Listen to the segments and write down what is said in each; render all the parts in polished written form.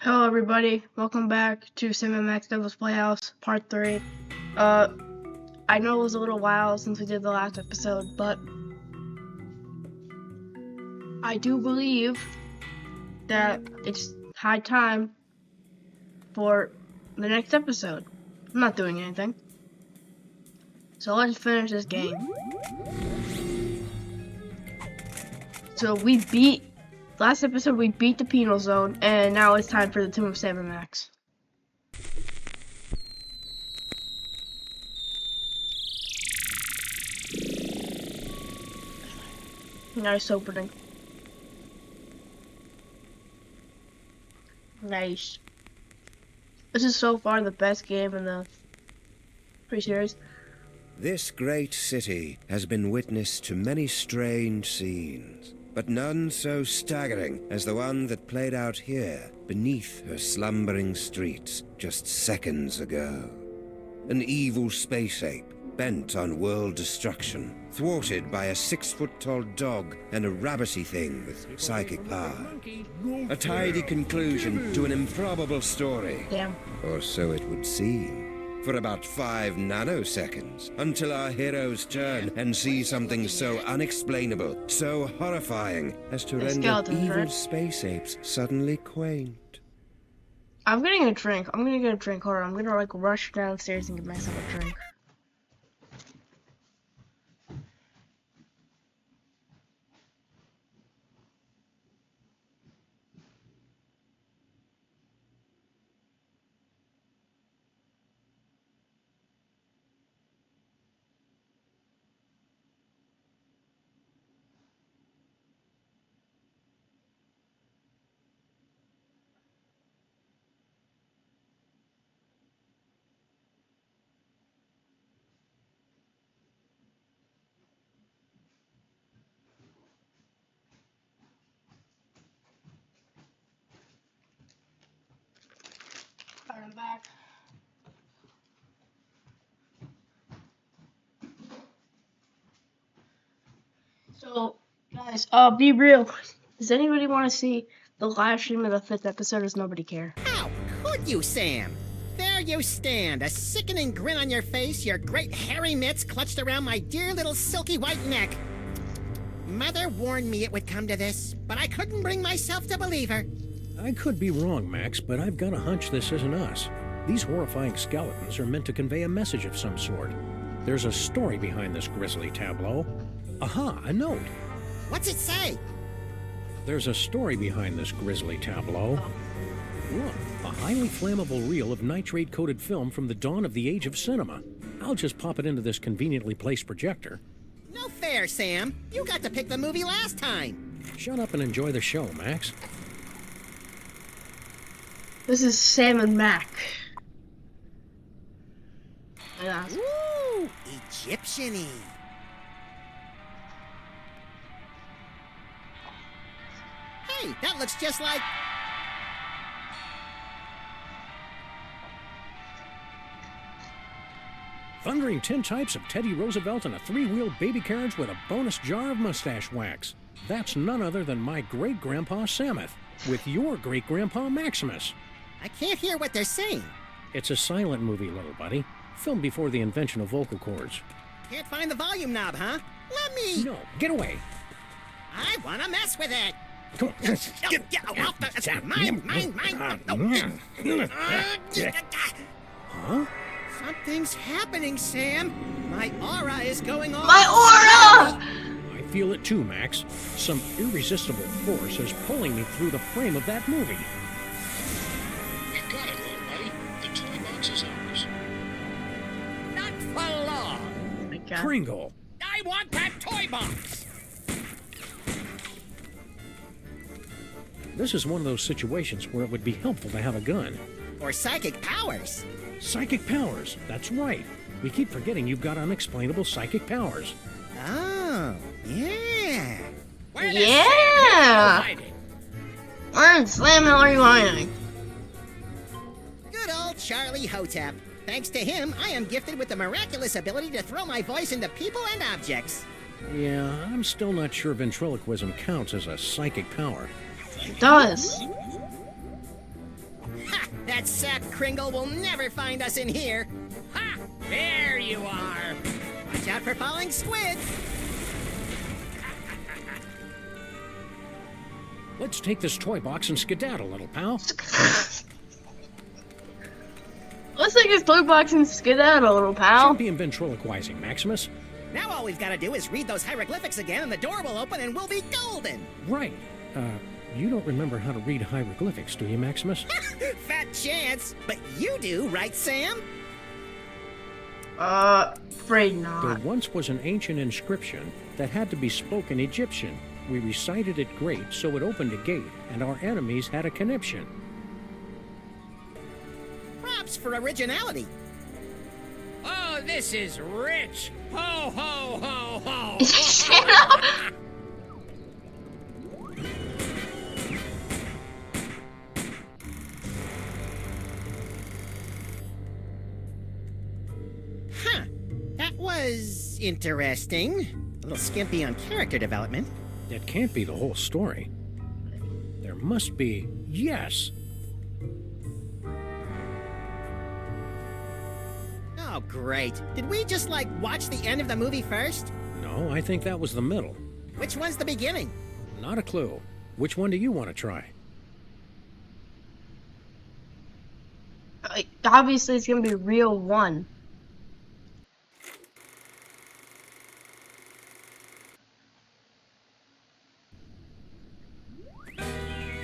Hello everybody, welcome back to Sim Max Devil's Playhouse, Part 3. I know it was a little while since we did the last episode, but I do believe that it's high time for the next episode. I'm not doing anything. So let's finish this game. So last episode we beat the penal zone, and now it's time for the Tomb of Sam Max. Nice opening. Nice. This is so far the best game in the pre-series. This great city has been witness to many strange scenes, but none so staggering as the one that played out here beneath her slumbering streets just seconds ago. An evil space ape bent on world destruction, thwarted by a 6-foot-tall dog and a rabbity thing with psychic power. A tidy conclusion to an improbable story. Damn. Or so it would seem. For about 5 nanoseconds, until our heroes turn and see something so unexplainable, so horrifying, as to render evil space apes suddenly quaint. I'm getting a drink. I'm gonna get a drink. Hold on. I'm gonna rush downstairs and get myself a drink. Alright, I'm back. So, guys, be real. Does anybody want to see the live stream of the 5th episode? Does nobody care? How could you, Sam? There you stand, a sickening grin on your face, your great hairy mitts clutched around my dear little silky white neck. Mother warned me it would come to this, but I couldn't bring myself to believe her. I could be wrong, Max, but I've got a hunch this isn't us. These horrifying skeletons are meant to convey a message of some sort. There's a story behind this grisly tableau. Aha, a note. What's it say? There's a story behind this grisly tableau. Look, a highly flammable reel of nitrate-coated film from the dawn of the age of cinema. I'll just pop it into this conveniently placed projector. No fair, Sam. You got to pick the movie last time. Shut up and enjoy the show, Max. This is Sam and Mac. Yeah. Ooh, Egyptian-y. Hey, that looks just like... Thundering tintypes of Teddy Roosevelt and a 3-wheeled baby carriage with a bonus jar of mustache wax. That's none other than my great-grandpa Samuth, with your great-grandpa Maximus. I can't hear what they're saying. It's a silent movie, little buddy. Filmed before the invention of vocal cords. Can't find the volume knob, huh? Let me... No, get away! I want to mess with it! Come on. Mine! Huh? Something's happening, Sam. My aura is going off. My aura! I feel it too, Max. Some irresistible force is pulling me through the frame of that movie. We've got it, little buddy. The toy box is ours. Not for long. Oh my God. Kringle! I want that toy box. This is one of those situations where it would be helpful to have a gun. Or psychic powers. Psychic powers, that's right. We keep forgetting you've got unexplainable psychic powers. Oh, yeah. Yeah! Where in Slam Hell are you hiding? Good old Charlie Hotep. Thanks to him, I am gifted with the miraculous ability to throw my voice into people and objects. Yeah, I'm still not sure ventriloquism counts as a psychic power. It does. That sap Kringle will never find us in here. Ha! There you are. Watch out for falling squids. Let's take this toy box and skedaddle, little pal. Let's take his toy box and skedaddle, little pal. Don't be ventriloquizing, Maximus. Now all we've got to do is read those hieroglyphics again and the door will open and we'll be golden. Right. You don't remember how to read hieroglyphics, do you, Maximus? Fat chance. But you do, right, Sam? Afraid There not. once was an ancient inscription that had to be spoken Egyptian. We recited it great, so it opened a gate, and our enemies had a conniption. Props for originality. Oh, this is rich! Ho, ho, ho, ho! Shut up! Huh. That was interesting. A little skimpy on character development. That can't be the whole story. There must be... Yes! Oh, great. Did we just, watch the end of the movie first? No, I think that was the middle. Which one's the beginning? Not a clue. Which one do you want to try? Obviously, it's gonna be real one.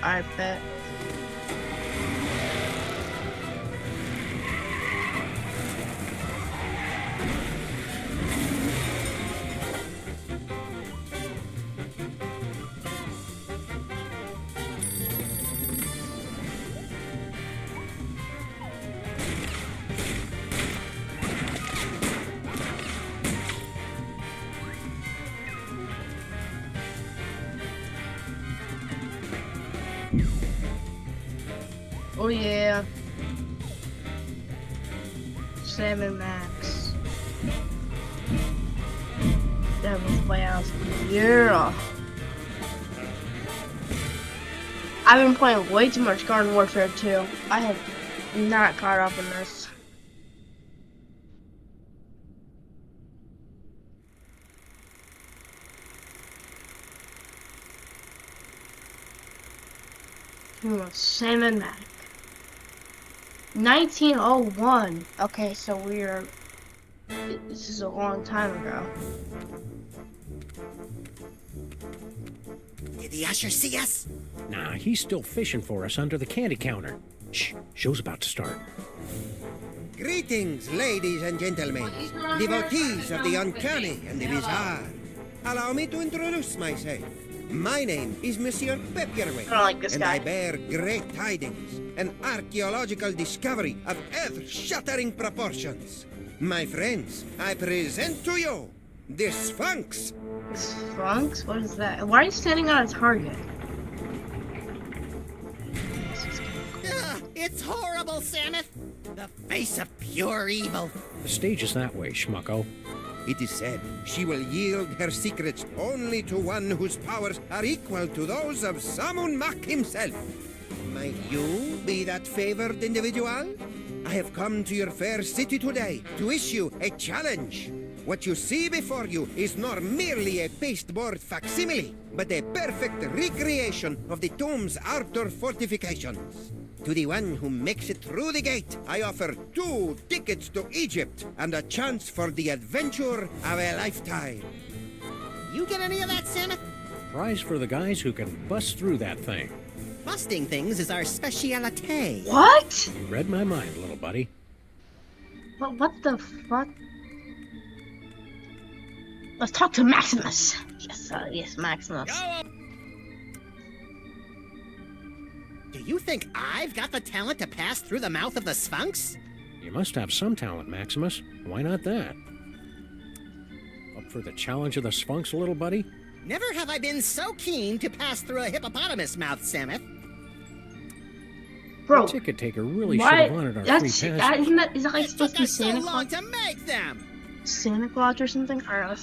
I bet. Oh yeah. Sam and Max. Devil's Playhouse. Yeah. I've been playing way too much Garden Warfare 2. I have not caught up in this. Sam and Mac. 1901. Okay, so this is a long time ago. Did the usher see us? Nah, he's still fishing for us under the candy counter. Shh, show's about to start. Greetings, ladies and gentlemen, devotees of the uncanny and the bizarre. Allow me to introduce myself. My name is Monsieur Pepperway, I don't like this and guy. I bear great tidings, an archaeological discovery of earth-shattering proportions. My friends, I present to you the Sphinx. Sphinx? What is that? Why are you standing on a target? Ugh, it's horrible, Samus. The face of pure evil. The stage is that way, schmucko. It is said she will yield her secrets only to one whose powers are equal to those of Samun Mak himself. Might you be that favored individual? I have come to your fair city today to issue a challenge. What you see before you is not merely a pasteboard facsimile, but a perfect recreation of the tomb's outer fortifications. To the one who makes it through the gate, I offer 2 tickets to Egypt and a chance for the adventure of a lifetime. You get any of that, Samus? Prize for the guys who can bust through that thing. Busting things is our specialite. What? You read my mind, little buddy. What the fuck? Let's talk to Maximus. Yes, Maximus. Do you think I've got the talent to pass through the mouth of the Sphinx? You must have some talent, Maximus. Why not that? Up for the challenge of the Sphinx, little buddy? Never have I been so keen to pass through a hippopotamus mouth, Samus. Bro, The ticket taker really should why? have honored our free That's passage. is that like It supposed took to be us so Santa long Claus? to make them. Santa Claus or something? Alright,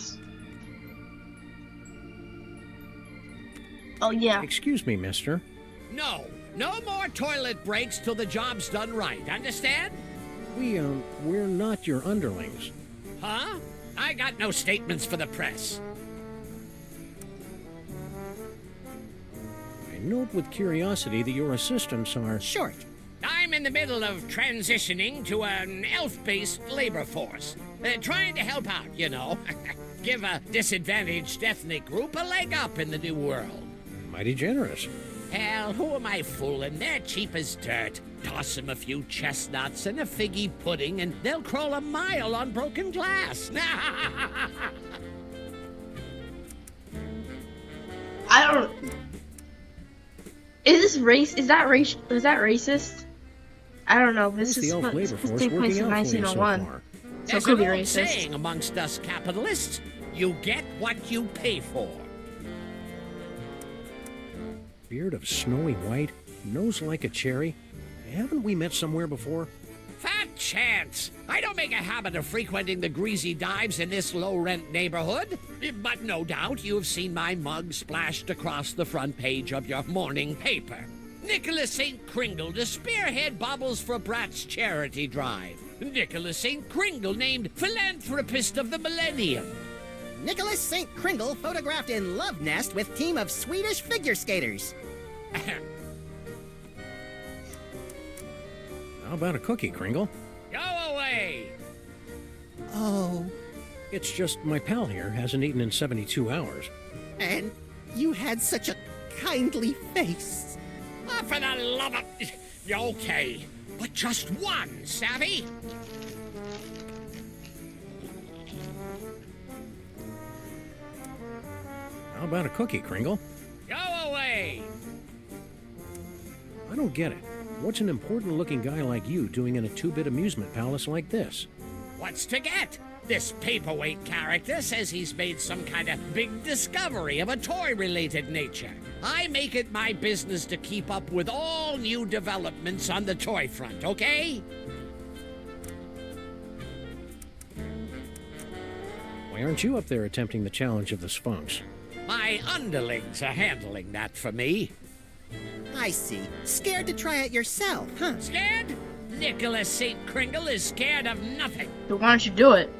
Oh yeah. Excuse me, mister. No, No more toilet breaks till the job's done right. Understand? We're not your underlings. Huh? I got no statements for the press. I note with curiosity that your assistants are... Short. I'm in the middle of transitioning to an elf-based labor force. Trying to help out, you know. Give a disadvantaged ethnic group a leg up in the new world. mighty generous. Hell, who am I fooling? They're cheap as dirt. Toss them a few chestnuts and a figgy pudding, and they'll crawl a mile on broken glass. I don't. Is this race? Is that race? Is that racist? I don't know. This How's is the elf labor this force take place working in out for you so 1901. far? So it There's could an be old racist. saying amongst us capitalists, you get what you pay for. Beard of snowy white, nose like a cherry. Haven't we met somewhere before? Fat chance! I don't make a habit of frequenting the greasy dives in this low-rent neighborhood. But no doubt you've seen my mug splashed across the front page of your morning paper. Nicholas St. Kringle to spearhead Bobbles for Brats charity drive. Nicholas St. Kringle named Philanthropist of the Millennium. Nicholas St. Kringle photographed in love nest with team of Swedish figure skaters. How about a cookie, Kringle? Go away! Oh, It's just my pal here hasn't eaten in 72 hours. and you had such a kindly face. Oh, for the love of... Okay, but just one, savvy? How about a cookie, Kringle? Go away! I don't get it. What's an important-looking guy like you doing in a two-bit amusement palace like this? What's to get? This paperweight character says he's made some kind of big discovery of a toy-related nature. I make it my business to keep up with all new developments on the toy front, okay? Why aren't you up there attempting the challenge of the Sphinx? My underlings are handling that for me. I see. Scared to try it yourself, huh? Scared? Nicholas St. Kringle is scared of nothing. So why don't you do it?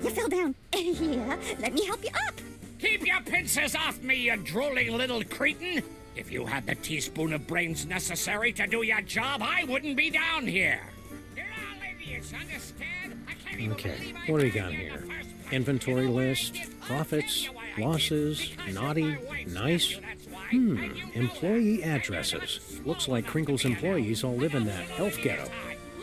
You fell down. Here, let me help you up. Keep your pincers off me, you drooling little cretin! If you had the teaspoon of brains necessary to do your job, I wouldn't be down here. You're all idiots, understand? I can't even Okay, believe I what do we got got here here? in the first place. Inventory list, I'll profits, tell you why I did. losses, Because naughty, you're my wife's nice. nephew, that's why. And you know Employee that. addresses. And you're Looks not like small Kringle's enough to be an employees all live in that elf ghetto.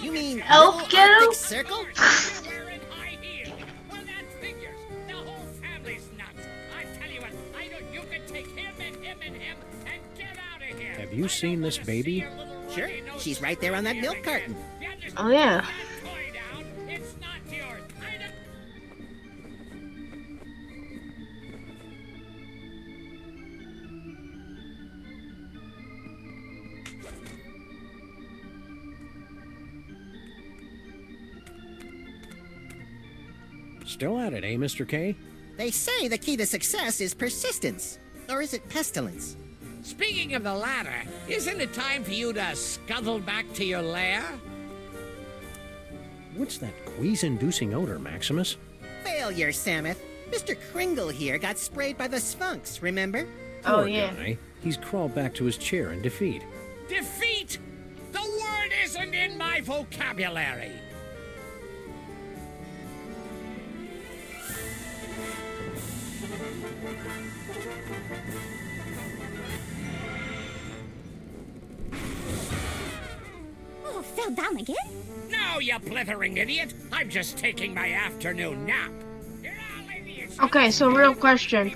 You mean Elf little ghetto? Arctic Circle? You're wearing high heels. Well, that figures. The whole family's nuts. I tell you what, I don't. You can take him and him and him and get out of here. Have you I seen don't this wanna baby? see your little Sure, runny nose she's right there on that milk here carton. again. You understand? Oh, yeah. Put that toy down. It's not yours. I don't... Still at it, eh, Mr. K? They say the key to success is persistence. Or is it pestilence? Speaking of the latter, isn't it time for you to scuttle back to your lair? What's that quease-inducing odor, Maximus? Failure, Samuth. Mr. Kringle here got sprayed by the Sphinx, remember? Oh Poor yeah. guy. He's crawled back to his chair in defeat. Defeat? The word isn't in my vocabulary. Oh, fell down again? No, you blithering idiot. I'm just taking my afternoon nap. You're all idiots. Okay, so real question.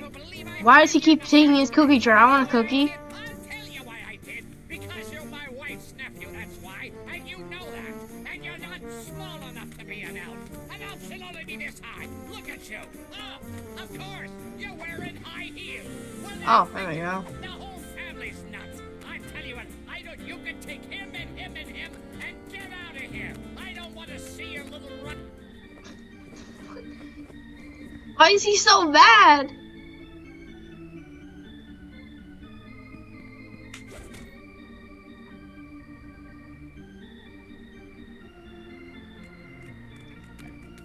Why does he keep taking his cookie jar? I want a cookie. I'll tell you why I did. Because you're my wife's nephew, that's why. And you know that. And you're not small enough to be an elf. An elf should only be this high. Look at you. Oh, of course. You're wearing high heels. Well, Oh, there we go. the whole family's nuts. I tell you what, I don't. You can take him and him and him and get out of here. Why is he so bad?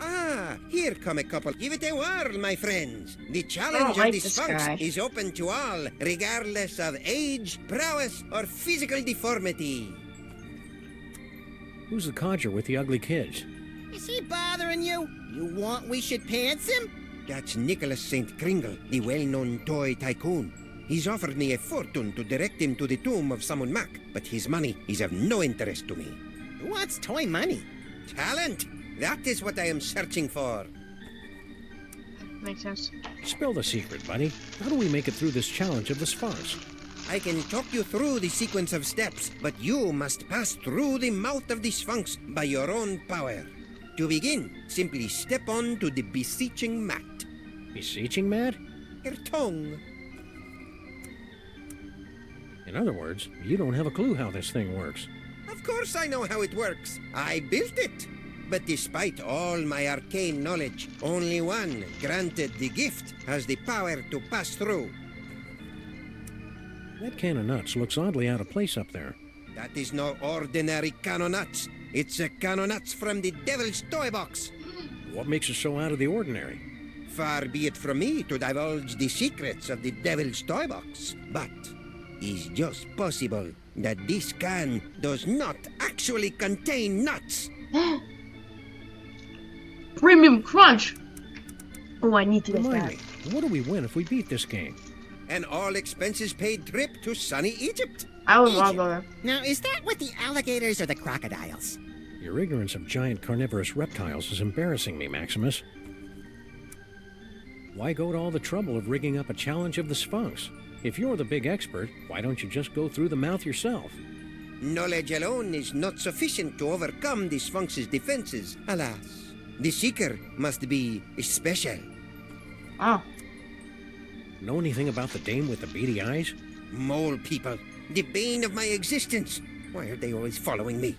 Ah, here come a couple. Give it a whirl, my friends. The challenge like of the this Sphinx guy. is open to all, regardless of age, prowess, or physical deformity. Who's the codger with the ugly kids? Is he bothering you? You want we should pants him? That's Nicholas St. Kringle, the well-known toy tycoon. He's offered me a fortune to direct him to the tomb of Samun Mac, but his money is of no interest to me. Who wants toy money? Talent! That is what I am searching for. Makes sense. Spill the secret, buddy. How do we make it through this challenge of the Sphinx? I can talk you through the sequence of steps, but you must pass through the mouth of the Sphinx by your own power. To begin, simply step on to the beseeching mat. Beseeching mat? Your tongue. In other words, you don't have a clue how this thing works. Of course I know how it works. I built it. But despite all my arcane knowledge, only one, granted the gift, has the power to pass through. That can of nuts looks oddly out of place up there. That is no ordinary can of nuts. It's a can of nuts from the Devil's Toy Box. What makes it so out of the ordinary? Far be it from me to divulge the secrets of the Devil's Toy Box, but it's just possible that this can does not actually contain nuts. Premium Crunch! Oh, I need to get Remind that. me, what do we win if we beat this game? An all-expenses-paid trip to sunny Egypt. I would want to go there. Now, is that with the alligators or the crocodiles? Your ignorance of giant carnivorous reptiles is embarrassing me, Maximus. Why go to all the trouble of rigging up a challenge of the Sphinx? If you're the big expert, why don't you just go through the mouth yourself? Knowledge alone is not sufficient to overcome the Sphinx's defenses, alas. The seeker must be special. Oh. Know anything about the dame with the beady eyes? Mole people, the bane of my existence. Why are they always following me?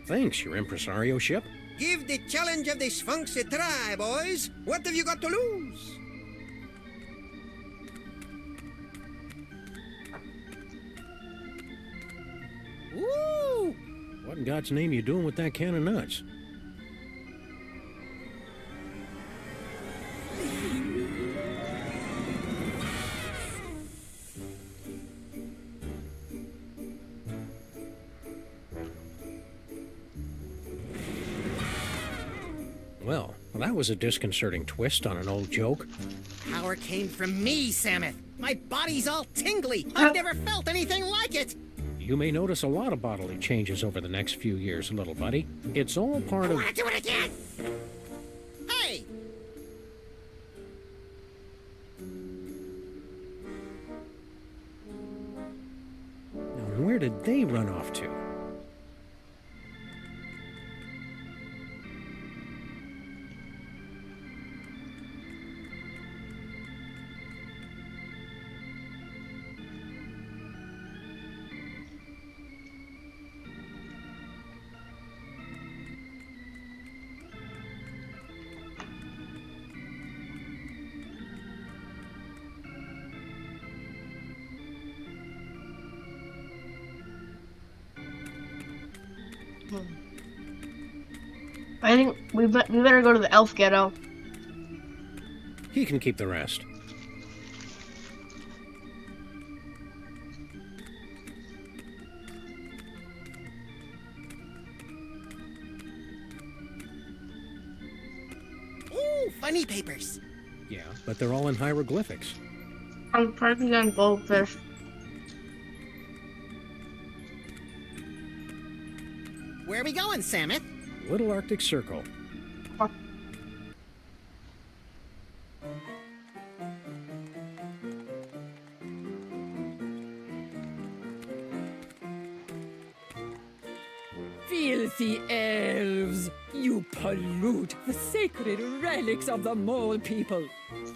Thanks, your impresario ship. Give the challenge of the Sphinx a try, boys. What have you got to lose? Ooh! What in God's name you doing with that can of nuts? Well, that was a disconcerting twist on an old joke. Power came from me, Samus. My body's all tingly. I've never felt anything like it. You may notice a lot of bodily changes over the next few years, little buddy. It's all part I of... want to do it again. Hey! Now, where did they run off to? I think we better go to the elf ghetto. He can keep the rest. Ooh, funny papers. Yeah, but they're all in hieroglyphics. I'm practicing on goldfish. Where are we going, Samus? Little Arctic Circle. Filthy elves! You pollute the sacred relics of the mole people.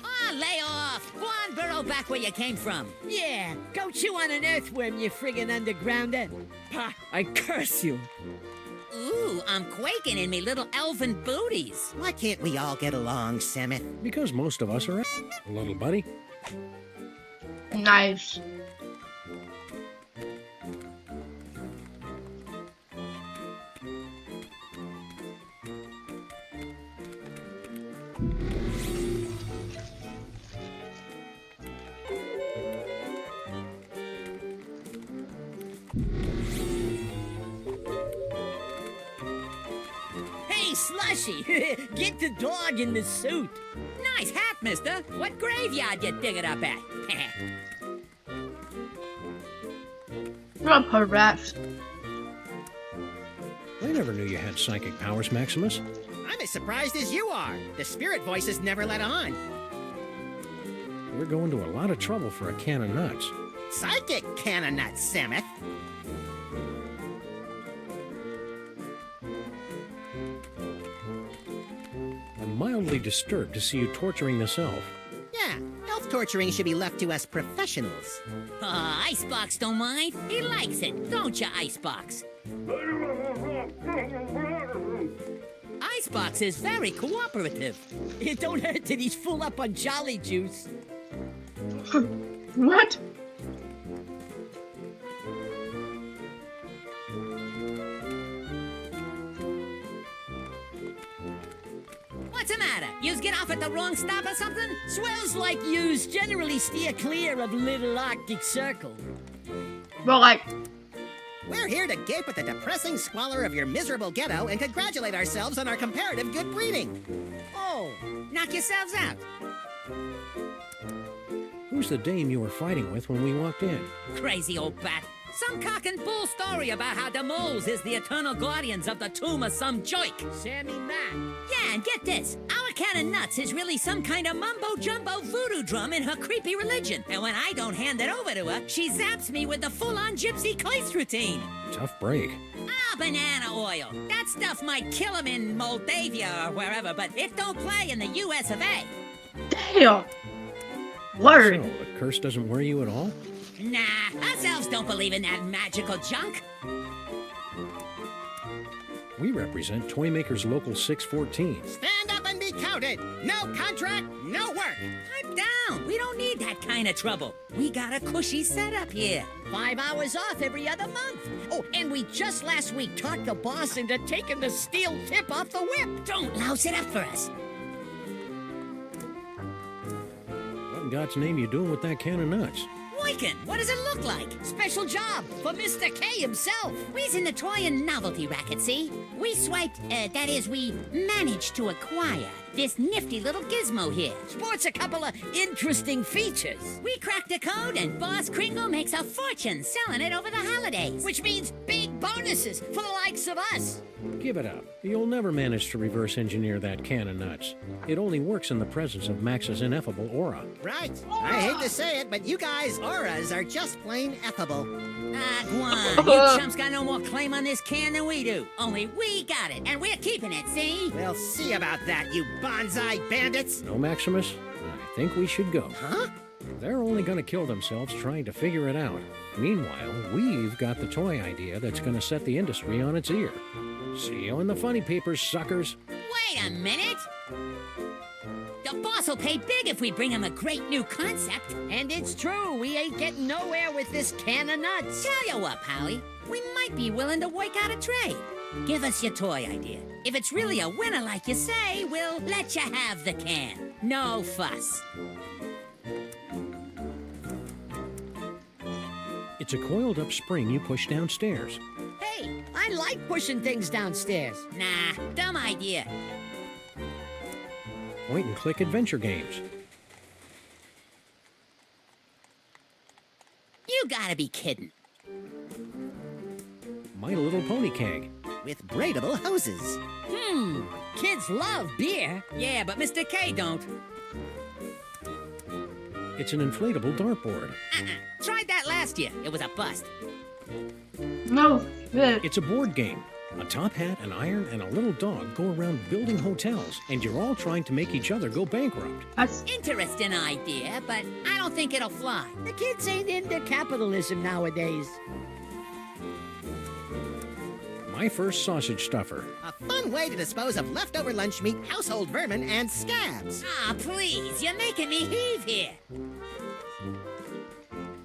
Oh, lay off! Go on, burrow back where you came from. Yeah, go chew on an earthworm, you friggin' undergrounder. Pah, I curse you. Ooh, I'm quaking in me little elfin booties. Why can't we all get along, Samus? Because most of us are little buddy. Nice. Hey, Slushy, get the dog in the suit. Nice hat, mister. What graveyard you digging up at? Not her rats. I never knew you had psychic powers, Maximus. I'm as surprised as you are. The spirit voices never let on. We're going to a lot of trouble for a can of nuts. Psychic can of nuts, Samus. I'm mildly disturbed to see you torturing this elf. Yeah, elf torturing should be left to us professionals. Icebox don't mind. He likes it, don't you, Icebox? Icebox is very cooperative. It don't hurt that he's full up on Jolly Juice. What? What's the matter? Yous get off at the wrong stop or something? Swells like yous generally steer clear of Little Arctic Circle. Well, like, We're here to gape at the depressing squalor of your miserable ghetto and congratulate ourselves on our comparative good breeding. Oh, knock yourselves out. Who's the dame you were fighting with when we walked in? Crazy old bat. Some cock and bull story about how the moles is the eternal guardians of the tomb of some joik. Sammy Matt. Yeah, and get this. Our can of nuts is really some kind of mumbo-jumbo voodoo drum in her creepy religion. And when I don't hand it over to her, she zaps me with the full-on gypsy Kleist routine. Tough break. Ah, banana oil. That stuff might kill him in Moldavia or wherever, but it don't play in the US of A. damn. Word. So, the curse doesn't worry you at all? Nah, us elves don't believe in that magical junk. We represent Toymaker's Local 614. Stand up and be counted. No contract, no work. Pipe down. We don't need that kind of trouble. We got a cushy setup here. 5 hours off every other month. Oh, and we just last week talked the boss into taking the steel tip off the whip. Don't louse it up for us. What in God's name you doing with that can of nuts? Boykin, what does it look like? Special job for Mr. K himself. We's in the toy and novelty racket, see? We swiped, that is, we managed to acquire this nifty little gizmo here. Sports a couple of interesting features. We cracked the code and Boss Kringle makes a fortune selling it over the holidays. Which means big bonuses for the likes of us. Give it up. You'll never manage to reverse engineer that can of nuts. It only works in the presence of Max's ineffable aura. Right. I hate to say it, but you guys' auras are just plain effable. Ah, Guan, you chumps got no more claim on this can than we do. Only we got it, and we're keeping it, see? We'll see about that, you bonsai bandits. No, Maximus? I think we should go. Huh? They're only going to kill themselves trying to figure it out. Meanwhile, we've got the toy idea that's going to set the industry on its ear. See you in the funny papers, suckers. Wait a minute. The boss will pay big if we bring him a great new concept. And it's true, we ain't getting nowhere with this can of nuts. Tell you what, Pally, we might be willing to work out a trade. Give us your toy idea. If it's really a winner like you say, we'll let you have the can. No fuss. It's a coiled up spring you push downstairs. Hey, I like pushing things downstairs. Nah, dumb idea. Point and click adventure games. You gotta be kidding. My Little Pony keg. With braidable hoses. Kids love beer. Yeah, but Mr. K don't. It's an inflatable dartboard. Tried that last year. It was a bust. No shit. It's a board game. A top hat, an iron, and a little dog go around building hotels, and you're all trying to make each other go bankrupt. That's Interesting idea, but I don't think it'll fly. The kids ain't into capitalism nowadays. My My first sausage stuffer. A fun way to dispose of leftover lunch meat, household vermin, and scabs. Ah, please, you're making me heave here.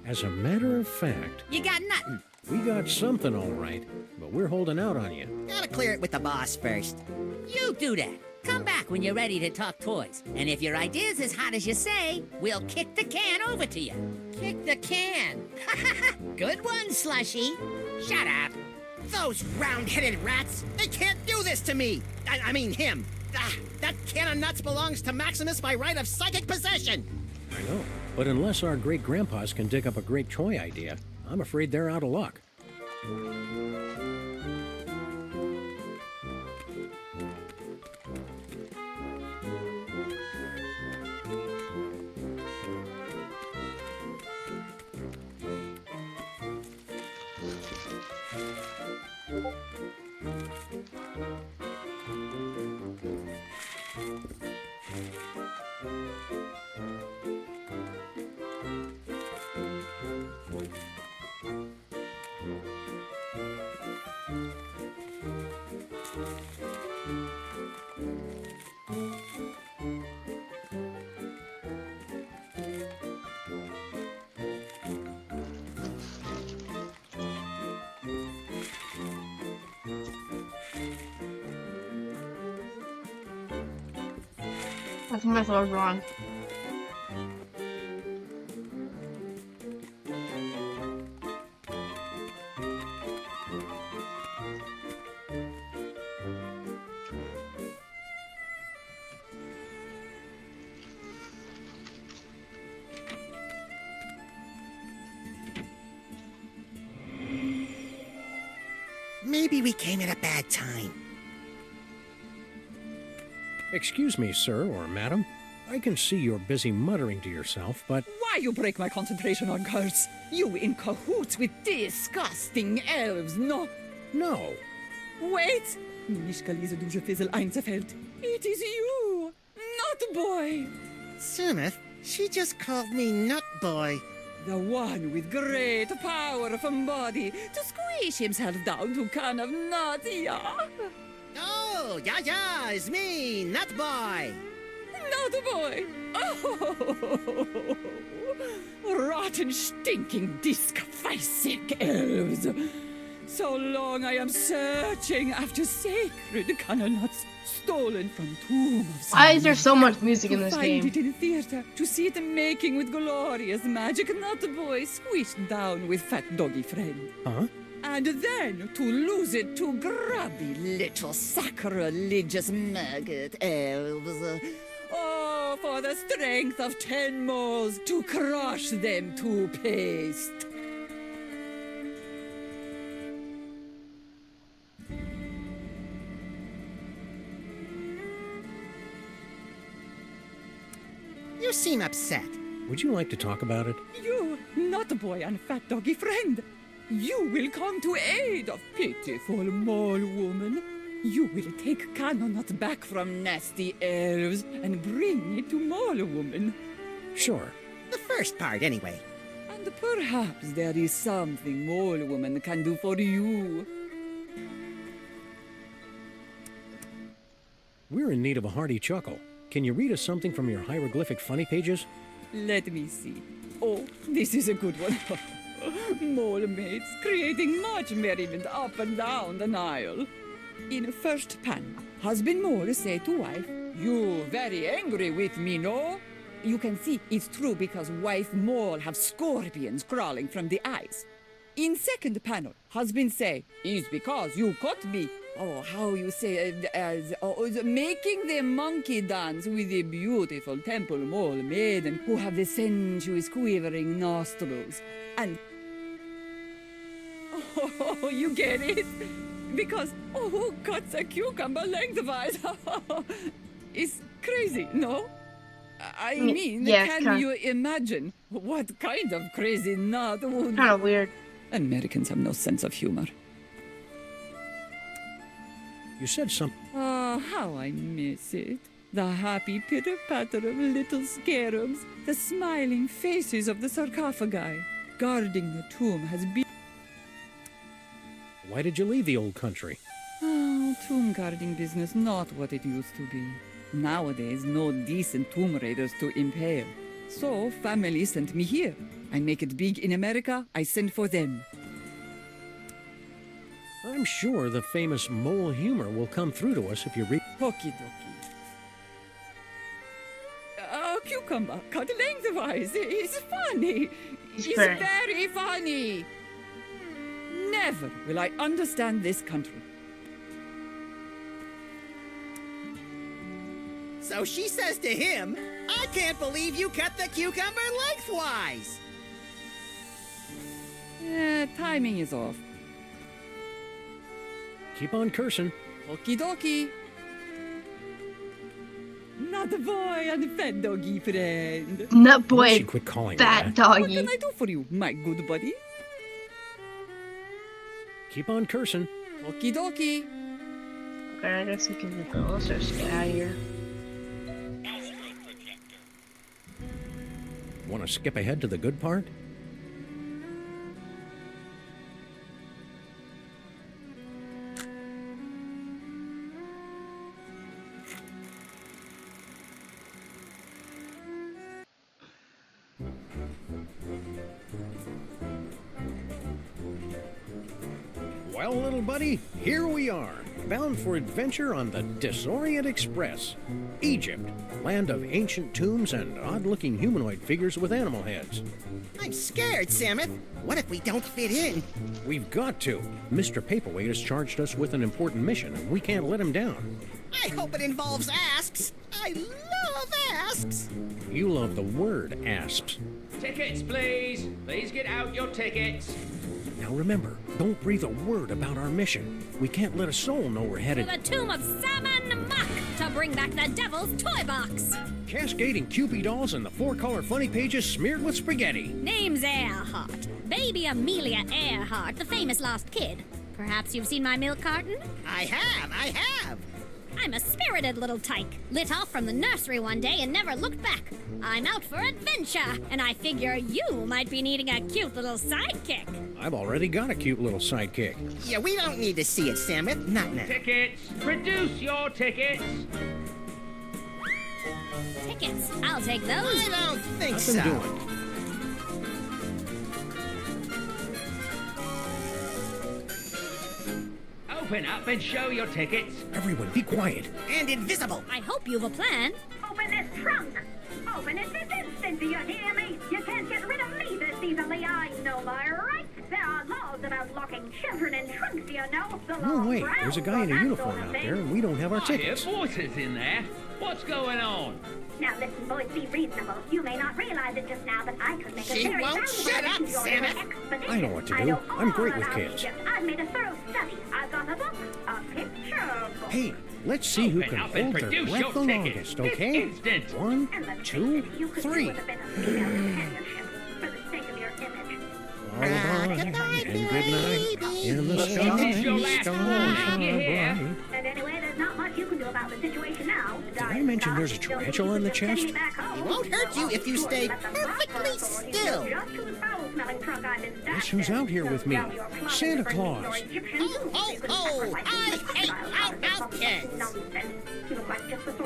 As a matter of fact, You got nothing. we got something all right, but we're holding out on you. Gotta clear it with the boss first. You do that. Come back when you're ready to talk toys. And if your idea's as hot as you say, we'll kick the can over to you. Kick the can. Good one, Slushy. Shut up. Those round-headed rats! They can't do this to me! I mean him! Ah, that can of nuts belongs to Maximus by right of psychic possession! I know. But unless our great-grandpas can dig up a great toy idea, I'm afraid they're out of luck. I think my thought was wrong. Maybe we came at a bad time. Excuse me, sir or madam. I can see you're busy muttering to yourself, but Why you break my concentration on girls? You in cahoots with disgusting elves, no? no. Wait! Nicht diese dusche Fizzle einzufällt. It is you, not boy. Sumith, she just called me Nut Boy. The one with great power from body to squish himself down to can of nuts, yeah? Oh, yeah, it's me, Nut Boy. Not boy. Oh, rotten, stinking, disc-facing elves. So long I am searching after sacred cannonuts stolen from tomb of Why is there Solomon. so much music in To this find game? it in theater, to see it making with glorious magic, not boy squished down with fat doggy friend. Huh? And then to lose it to grubby little sacrilegious maggot elves. Oh, for the strength of 10 moles to crush them to paste. You seem upset. Would you like to talk about it? You, not boy and fat doggy friend. You will come to aid of pitiful mole woman. You will take Cannonut back from nasty elves and bring it to mole woman. Sure. The first part, anyway. And perhaps there is something mole woman can do for you. We're in need of a hearty chuckle. Can you read us something from your hieroglyphic funny pages? Let me see. Oh, this is a good one. Mole mates creating much merriment up and down the Nile. In first pan, husband mole say to wife, "You very angry with me, no?" You can see it's true because wife mole have scorpions crawling from the eyes. In second panel, husband say, "It's because you caught me." Oh, how you say, making the monkey dance with the beautiful temple mole maiden who have the sensuous quivering nostrils. And oh, you get it? Because who cuts a cucumber lengthwise? It's crazy, no? I mean, yeah, can you imagine what kind of crazy nut would... Kind of weird. Americans have no sense of humor. You said something. Ah, how I miss it. The happy pitter-patter of little scarabs, the smiling faces of the sarcophagi. Guarding the tomb has been... Why did you leave the old country? Oh, tomb guarding business not what it used to be. Nowadays, no decent tomb raiders to impale. So, family sent me here. I make it big in America, I send for them. I'm sure the famous mole humor will come through to us if you read. Okie dokie. Cucumber, cut lengthwise. It's funny. It's very funny. Never will I understand this country. So she says to him, I can't believe you cut the cucumber lengthwise. Timing is off. Keep on cursing. Okie dokie. Not a boy and fat doggy friend. Nut Why boy, don't you quit calling fat me that? What doggy. can I do for you, my good buddy? Keep on cursing. Okie dokie. Okay, I guess we can go. Let's just get out of here. Want to skip ahead to the good part? Well, little buddy, here we are, bound for adventure on the Disorient Express. Egypt, land of ancient tombs and odd-looking humanoid figures with animal heads. I'm scared, Samuth. What if we don't fit in? We've got to. Mr. Paperweight has charged us with an important mission, and we can't let him down. I hope it involves asks. I love asks. You love the word asps. Tickets, please. Please get out your tickets. Now remember, don't breathe a word about our mission. We can't let a soul know we're To headed. the tomb of Salmon Muck to bring back the devil's toy box. Cascading Cupid dolls and the four-color funny pages smeared with spaghetti. Name's Earhart. Baby Amelia Earhart, the famous lost kid. Perhaps you've seen my milk carton? I have. I'm a spirited little tyke, lit off from the nursery one day and never looked back. I'm out for adventure, and I figure you might be needing a cute little sidekick. I've already got a cute little sidekick. Yeah, we don't need to see it, Samuth. Not now. Tickets. Produce your tickets. Tickets, I'll take those. I don't think Nothing so. doing. Open up and show your tickets. Everyone, be quiet. And invisible. I hope you've a plan. Open this trunk! Open it this instant, do you hear me? You can't get rid of me this easily, I know my rights. There are laws about locking children in trunks, you know. The No, law wait, Brown there's a guy in a for that uniform sort of out thing. there, and we don't have our I hear tickets. voices in there. What's going on? Now listen, boys, be reasonable. You may not realize it just now, but I could make She a very won't valuable shut up, addition to your Santa. expedition. I know what to I do. know I'm great all with about kids. Egypt. I've made a thorough study. I've got a book, a picture book. Hey, let's see who Open can up and hold their produce breath your the tickets. longest, This okay? instant. 1, And let's 2, face it, you could do 3. with a bit of female companionship for the sake of your image. Lullaby Goodbye, and good night. baby. In the This sky, is your last stars warning, are you hear? bright. And anyway, there's not much you can do about the situation now. Did I mention there's a tarantula in the chest? It won't hurt you if you stay perfectly still. Guess who's out here with me? Santa Claus. Oh, I hate out kids.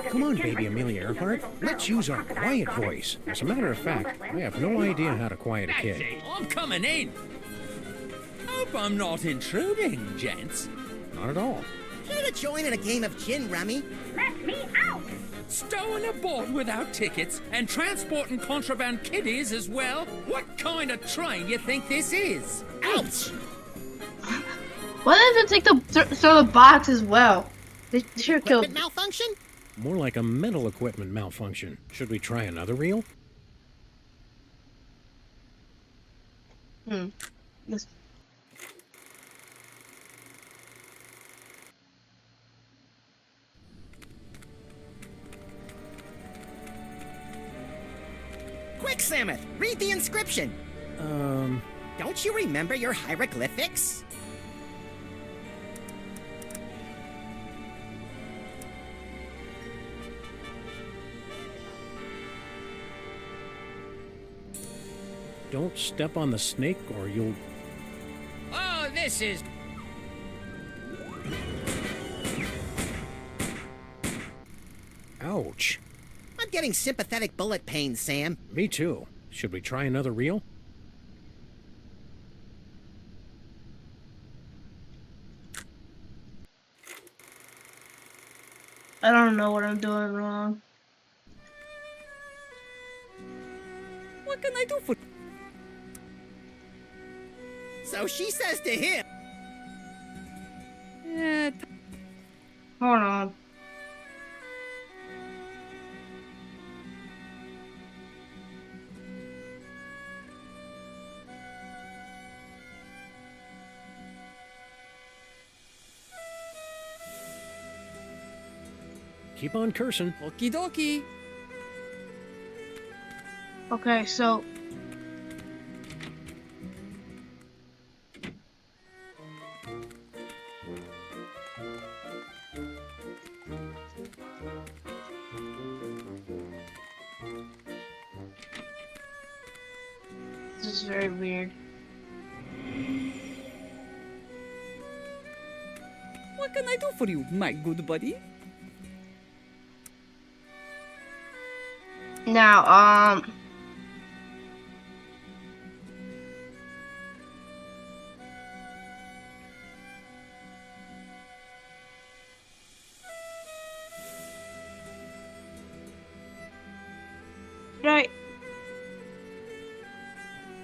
Come on, baby Amelia Earhart. Let's use our quiet voice. As a matter of fact, I have no idea how to quiet a That's kid. it. I'm coming in. Hope I'm not intruding, gents. Not at all. Here to join in a game of gin rummy. Let me out! Stowing a boat without tickets and transporting contraband kiddies as well? What kind of train you think this is? Ouch! Why does it take the throw the box as well? They should have killed. Equipment malfunction? More like a mental equipment malfunction. Should we try another reel? This. Quick, Samuth, read the inscription. Don't you remember your hieroglyphics? Don't step on the snake or you'll... Oh, this is... Ouch. I'm getting sympathetic bullet pains, Sam. Me too. Should we try another reel? I don't know what I'm doing wrong. What can I do for... So she says to him. Hold on. Keep on cursing. Okie dokie. Okay, so this is very weird. What can I do for you, my good buddy? Now,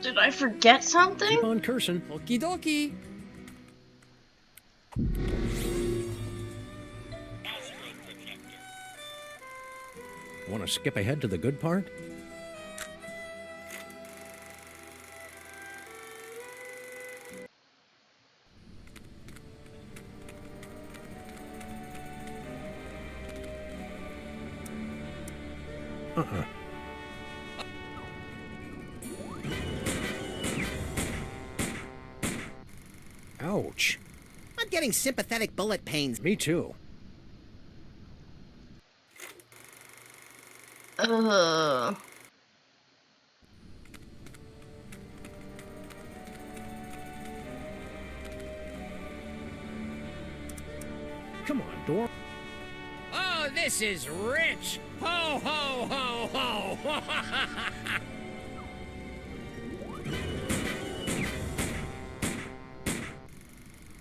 did I forget something? Keep on cursing. Okie dokie. Want to skip ahead to the good part? Uh-uh. Ouch. I'm getting sympathetic bullet pains. Me too. Come on, Dor. Oh, this is rich! Ho, ho, ho, ho!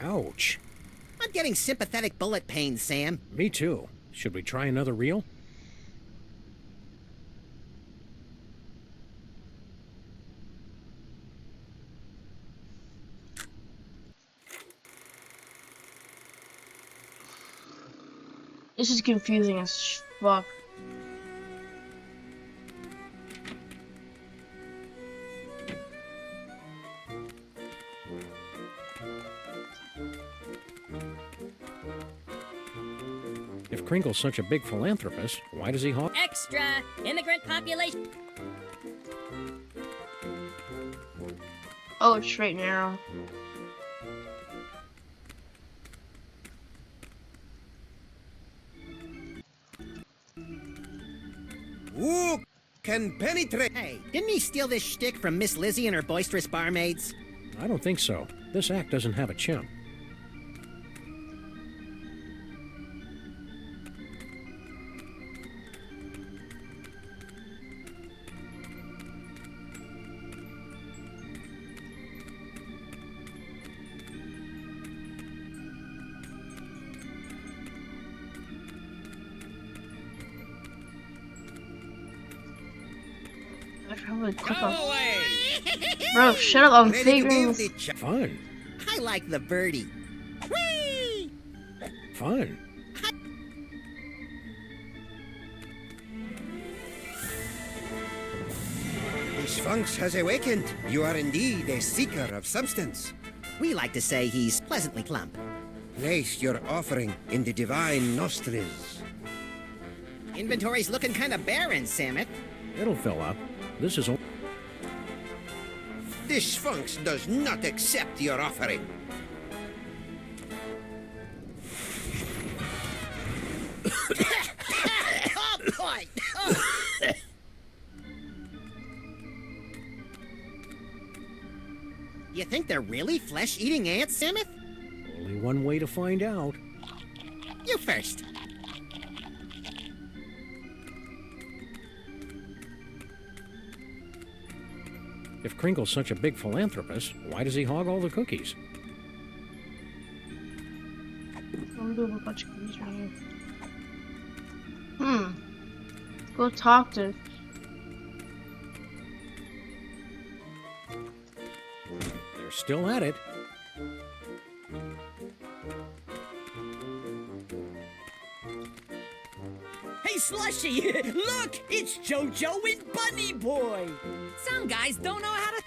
Ouch. I'm getting sympathetic bullet pains, Sam. Me too. Should we try another reel? This is confusing as fuck. If Kringle's such a big philanthropist, why does he hawk? Extra! Immigrant population. Oh, it's straight and narrow. Who can penetrate? Hey, didn't he steal this shtick from Miss Lizzie and her boisterous barmaids? I don't think so. This act doesn't have a chimp. I probably Go click on. away! Bro, shut up! I'm Ready to figuring give this. the ch- Fun. I like the birdie. Whee! Fun. The Sphinx has awakened. You are indeed a seeker of substance. We like to say he's pleasantly plump. Place your offering in the divine nostrils. Inventory's looking kind of barren, Samet. It'll fill up. This is... The Sphinx does not accept your offering. Oh, boy! Oh. You think they're really flesh-eating ants, Samet? Only one way to find out. You first. If Kringle's such a big philanthropist, why does he hog all the cookies? I'm doing a bunch of cookies right here. Go talk to. They're still at it. Hey, Slushy, look! It's JoJo and Bunny Boy! Some guys don't know how to...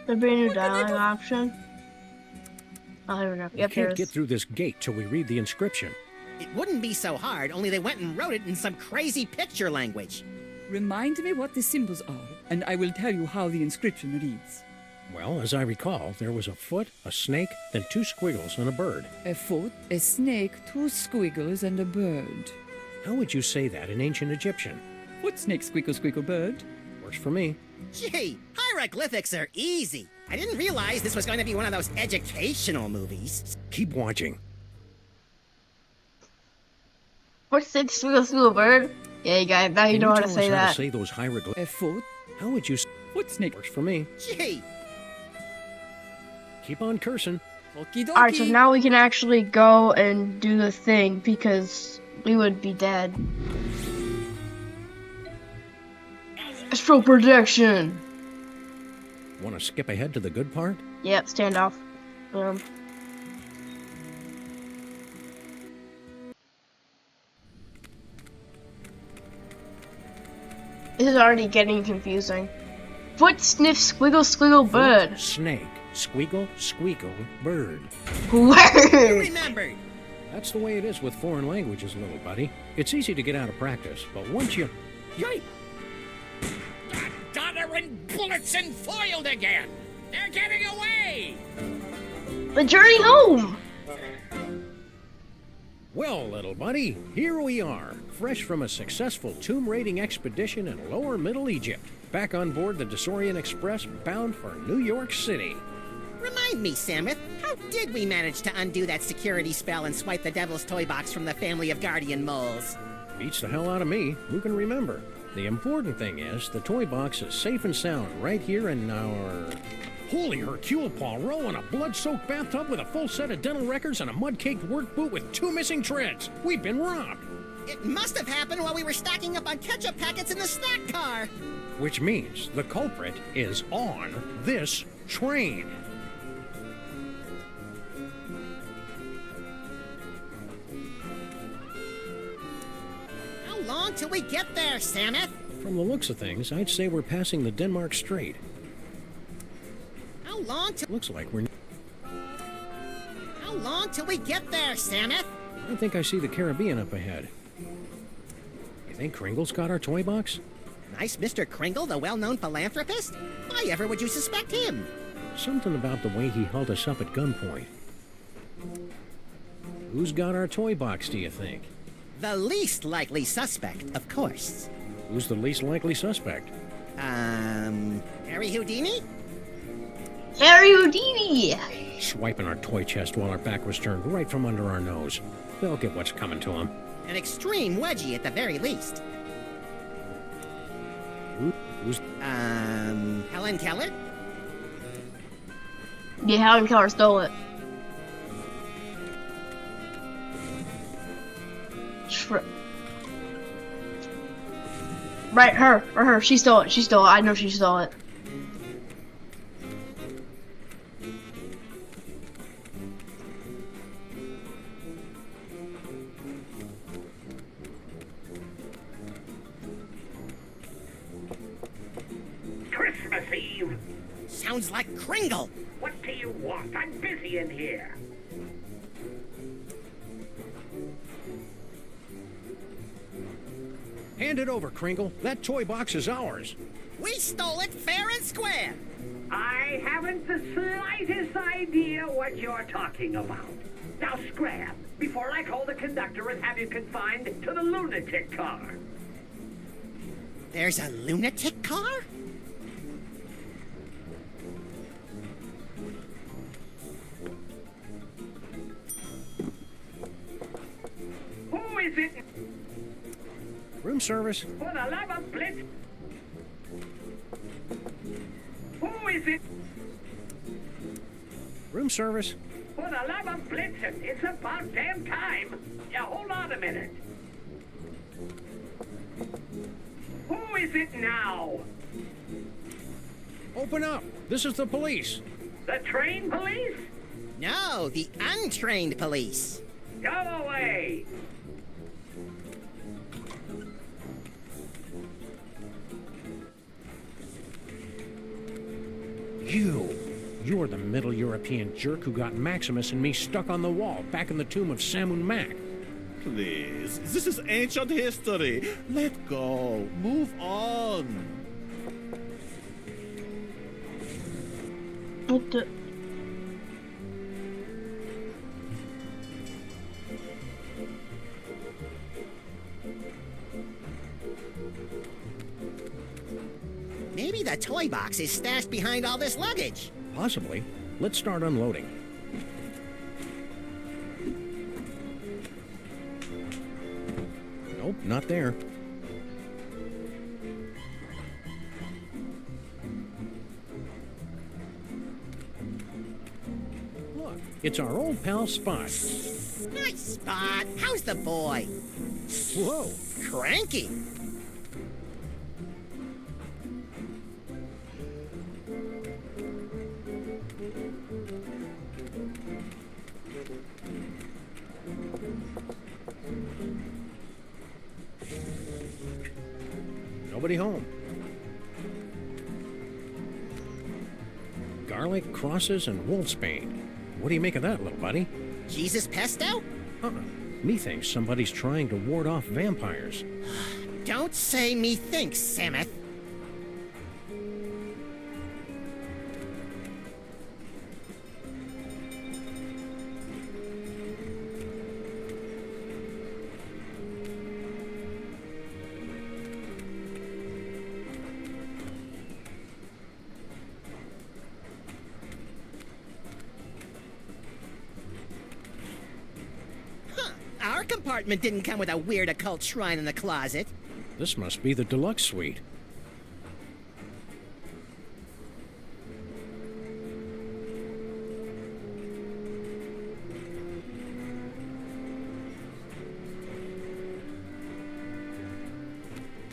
The brand new dialing option. Oh, here we go. We Yep, here can't it get is. through this gate till we read the inscription. It wouldn't be so hard, only they went and wrote it in some crazy picture language. Remind me what the symbols are, and I will tell you how the inscription reads. Well, as I recall, there was a foot, a snake, then 2 squiggles and a bird. A foot, a snake, 2 squiggles, and a bird. How would you say that in ancient Egyptian? Foot, snake, squiggle, squiggle, bird. Works for me. Gee, hieroglyphics are easy. I didn't realize this was going to be one of those educational movies. Keep watching. What's it? Squiggle, bird? Yeah, you guys. Now you know how to tell say us how that. to say those hieroglyphs? A foot, How would you... foot, snake. Works for me. Gee, Keep on cursing. Okie dokie. Alright, so now we can actually go and do the thing because we would be dead. Astral projection! Want to skip ahead to the good part? Yep, standoff. This is already getting confusing. Foot sniff squiggle squiggle bird. Foot, snake, squeagle, squeakle, bird. you Word. remembered. That's the way it is with foreign languages, little buddy. It's easy to get out of practice, but once you... Yay! Donner and bullets and foiled again! They're getting away! The journey home. Well, little buddy, here we are, fresh from a successful tomb raiding expedition in lower Middle Egypt, back on board the Desaurian Express bound for New York City. Remind me, Samuth, how did we manage to undo that security spell and swipe the Devil's Toy Box from the family of guardian moles? Beats the hell out of me. Who can remember? The important thing is, the toy box is safe and sound right here in our... Holy Hercule Poirot in a blood-soaked bathtub with a full set of dental records and a mud-caked work boot with 2 missing treads. We've been robbed. It must have happened while we were stocking up on ketchup packets in the snack car. Which means the culprit is on this train. How long till we get there, Samuth? From the looks of things, I'd say we're passing the Denmark Strait. How long till... Looks like we're... How long till we get there, Samuth? I think I see the Caribbean up ahead. You think Kringle's got our toy box? Nice Mr. Kringle, the well-known philanthropist? Why ever would you suspect him? Something about the way he held us up at gunpoint. Who's got our toy box, do you think? The least likely suspect, of course. Who's the least likely suspect? Harry Houdini? Harry Houdini! Swiping our toy chest while our back was turned right from under our nose. They'll get what's coming to them. An extreme wedgie at the very least. Who's... Helen Keller? Yeah, Helen Keller stole it. Right, her. She stole it. I know she stole it. Christmas Eve. Sounds like Kringle. What do you want? I'm busy in here. Hand it over, Kringle. That toy box is ours. We stole it fair and square. I haven't the slightest idea what you're talking about. Now scram, before I call the conductor and have you confined to the lunatic car. There's a lunatic car? is it? Room service. For the love of Blitz. Who is it? Room service. For the love of Blitzen, it's about damn time. Yeah, hold on a minute. Who is it now? Open up. This is the police. The train police? No, the untrained police. Go away. You're the Middle European jerk who got Maximus and me stuck on the wall back in the tomb of Samun Mac. Please, this is ancient history. Let go. Move on. What the? Maybe the toy box is stashed behind all this luggage. Possibly. Let's start unloading. Nope, not there. Look, it's our old pal Spot. Nice Spot. How's the boy? Whoa. Cranky. Nobody home. Garlic, crosses, and wolfsbane. What do you make of that, little buddy? Jesus pesto? Methinks somebody's trying to ward off vampires. Don't say methinks, Samuth. Our compartment didn't come with a weird occult shrine in the closet. This must be the deluxe suite.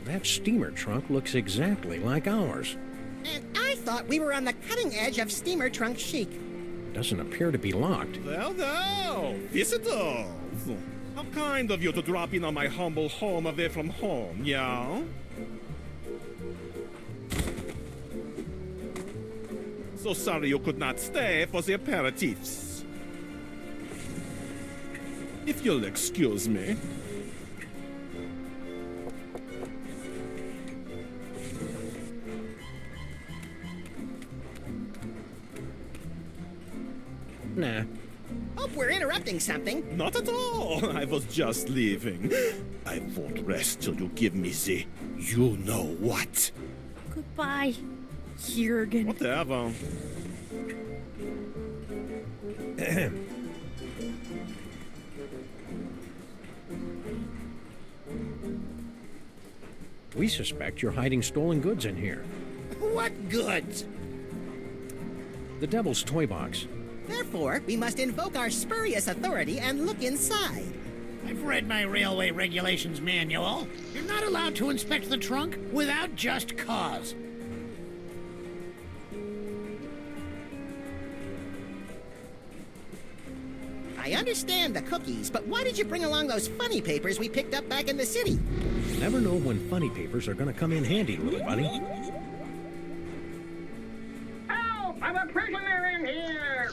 That steamer trunk looks exactly like ours. And I thought we were on the cutting edge of steamer trunk chic. Doesn't appear to be locked. Well, visitors. How kind of you to drop in on my humble home away from home, yeah? So sorry you could not stay for the aperitifs. If you'll excuse me. Nah. Hope we're interrupting something. Not at all. I was just leaving. I won't rest till you give me the you know what. Goodbye, Jürgen. Whatever. We suspect you're hiding stolen goods in here. What goods? The Devil's Toy Box. Therefore, we must invoke our spurious authority and look inside. I've read my railway regulations manual. You're not allowed to inspect the trunk without just cause. I understand the cookies, but why did you bring along those funny papers we picked up back in the city? Never know when funny papers are gonna come in handy, little buddy. Help! I'm a prisoner in here!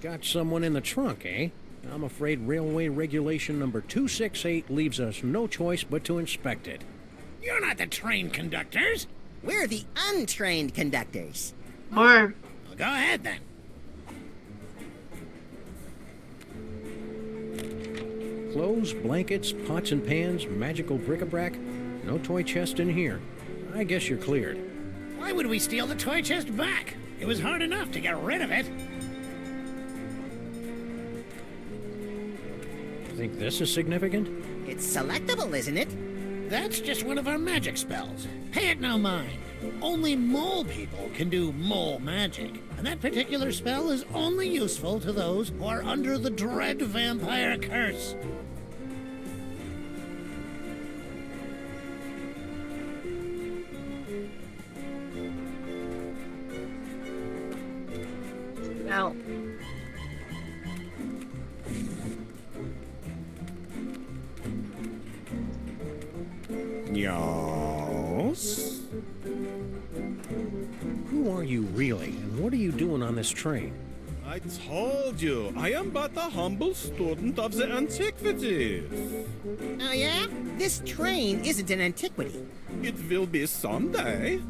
Got someone in the trunk, eh? I'm afraid railway regulation number 268 leaves us no choice but to inspect it. You're not the train conductors. We're the untrained conductors. Or Well, go ahead then. Clothes, blankets, pots and pans, magical bric-a-brac. No toy chest in here. I guess you're cleared. Why would we steal the toy chest back? It was hard enough to get rid of it. Think this is significant? It's selectable, isn't it? That's just one of our magic spells. Pay it no mind. Only mole people can do mole magic. And that particular spell is only useful to those who are under the dread vampire curse. Now, Yes? Who are you really, and what are you doing on this train? I told you, I am but a humble student of the antiquities. Oh, yeah? This train isn't an antiquity. It will be someday.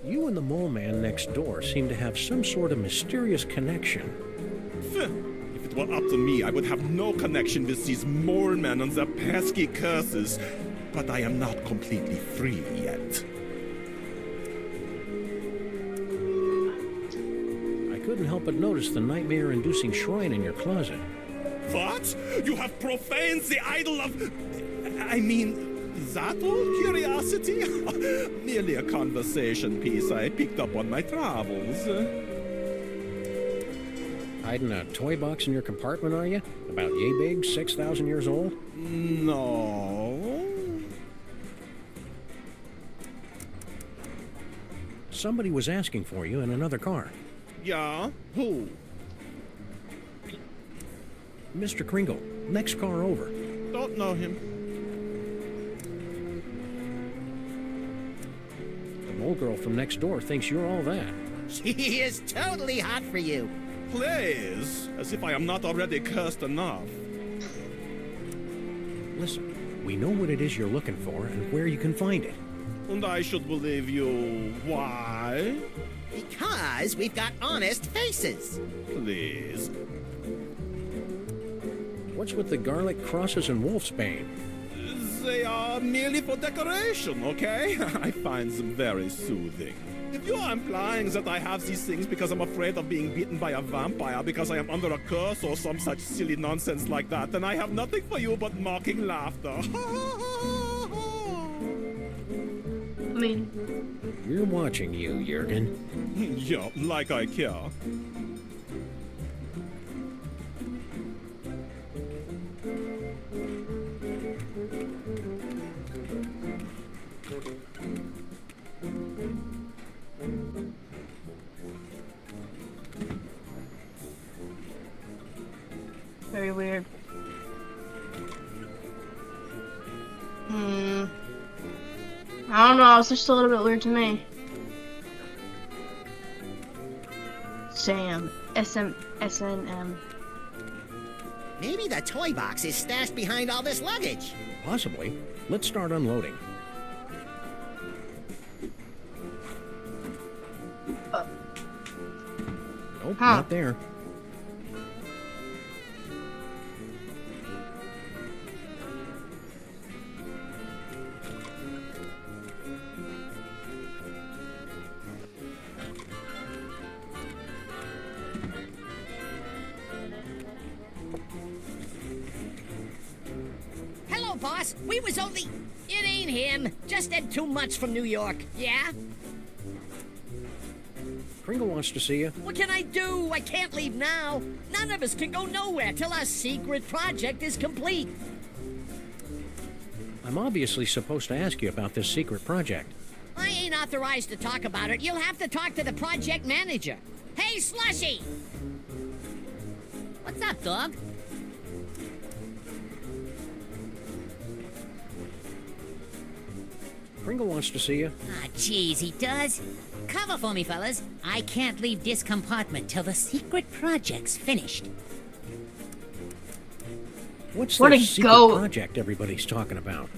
You and the mole man next door seem to have some sort of mysterious connection. If it were up to me, I would have no connection with these mole men and their pesky curses. But I am not completely free yet. I couldn't help but notice the nightmare-inducing shrine in your closet. What? You have profaned the idol of... I mean, that old curiosity? Merely a conversation piece I picked up on my travels. Hiding a toy box in your compartment, are you? About yay big, 6,000 years old? No. Somebody was asking for you in another car. Yeah? Who? Mr. Kringle, next car over. Don't know him. The mole girl from next door thinks you're all that. She is totally hot for you. Please, as if I am not already cursed enough. Listen, we know what it is you're looking for and where you can find it. And I should believe you. Why? Because we've got honest faces. Please. What's with the garlic crosses and wolfsbane? They are merely for decoration, okay? I find them very soothing. If you are implying that I have these things because I'm afraid of being bitten by a vampire because I am under a curse or some such silly nonsense like that, then I have nothing for you but mocking laughter. I mean, We're watching you, Jurgen. Yeah, like I care. very weird. I don't know, it's just a little bit weird to me. Sam. SNM. Maybe the toy box is stashed behind all this luggage. Possibly. Let's start unloading. Nope, not there. Hello, boss. We was only... It ain't him. Just had 2 months from New York. Yeah? Kringle wants to see you. What can I do? I can't leave now. None of us can go nowhere till our secret project is complete. I'm obviously supposed to ask you about this secret project. I ain't authorized to talk about it. You'll have to talk to the project manager. Hey, Slushy! What's up, dog? Kringle wants to see you. Ah, jeez, he does. Cover for me, fellas. I can't leave this compartment till the secret project's finished. What's Where'd this it secret go? project everybody's talking about?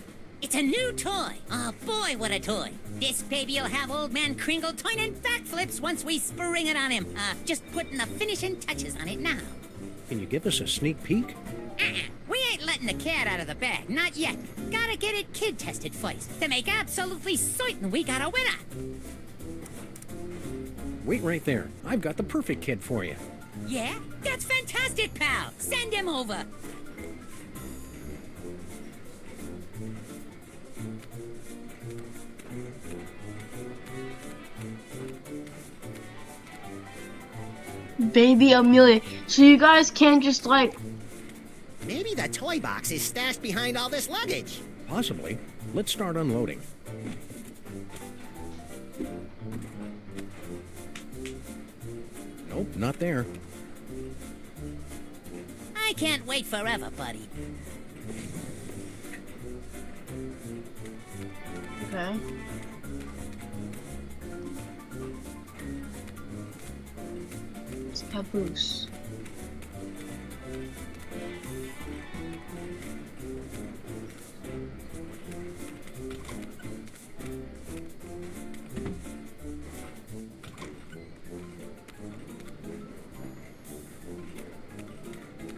It's a new toy. Oh, boy, what a toy. This baby'll have old man Kringle turning backflips once we spring it on him. Just putting the finishing touches on it now. Can you give us a sneak peek? We ain't letting the cat out of the bag, not yet. Gotta get it kid tested first to make absolutely certain we got a winner. Wait right there. I've got the perfect kid for you. Yeah? That's fantastic, pal. Send him over. baby Amelia. So you guys can't just like... Maybe the toy box is stashed behind all this luggage. Possibly. Let's start unloading. Nope, not there. I can't wait forever, buddy. Okay. It's Papoose.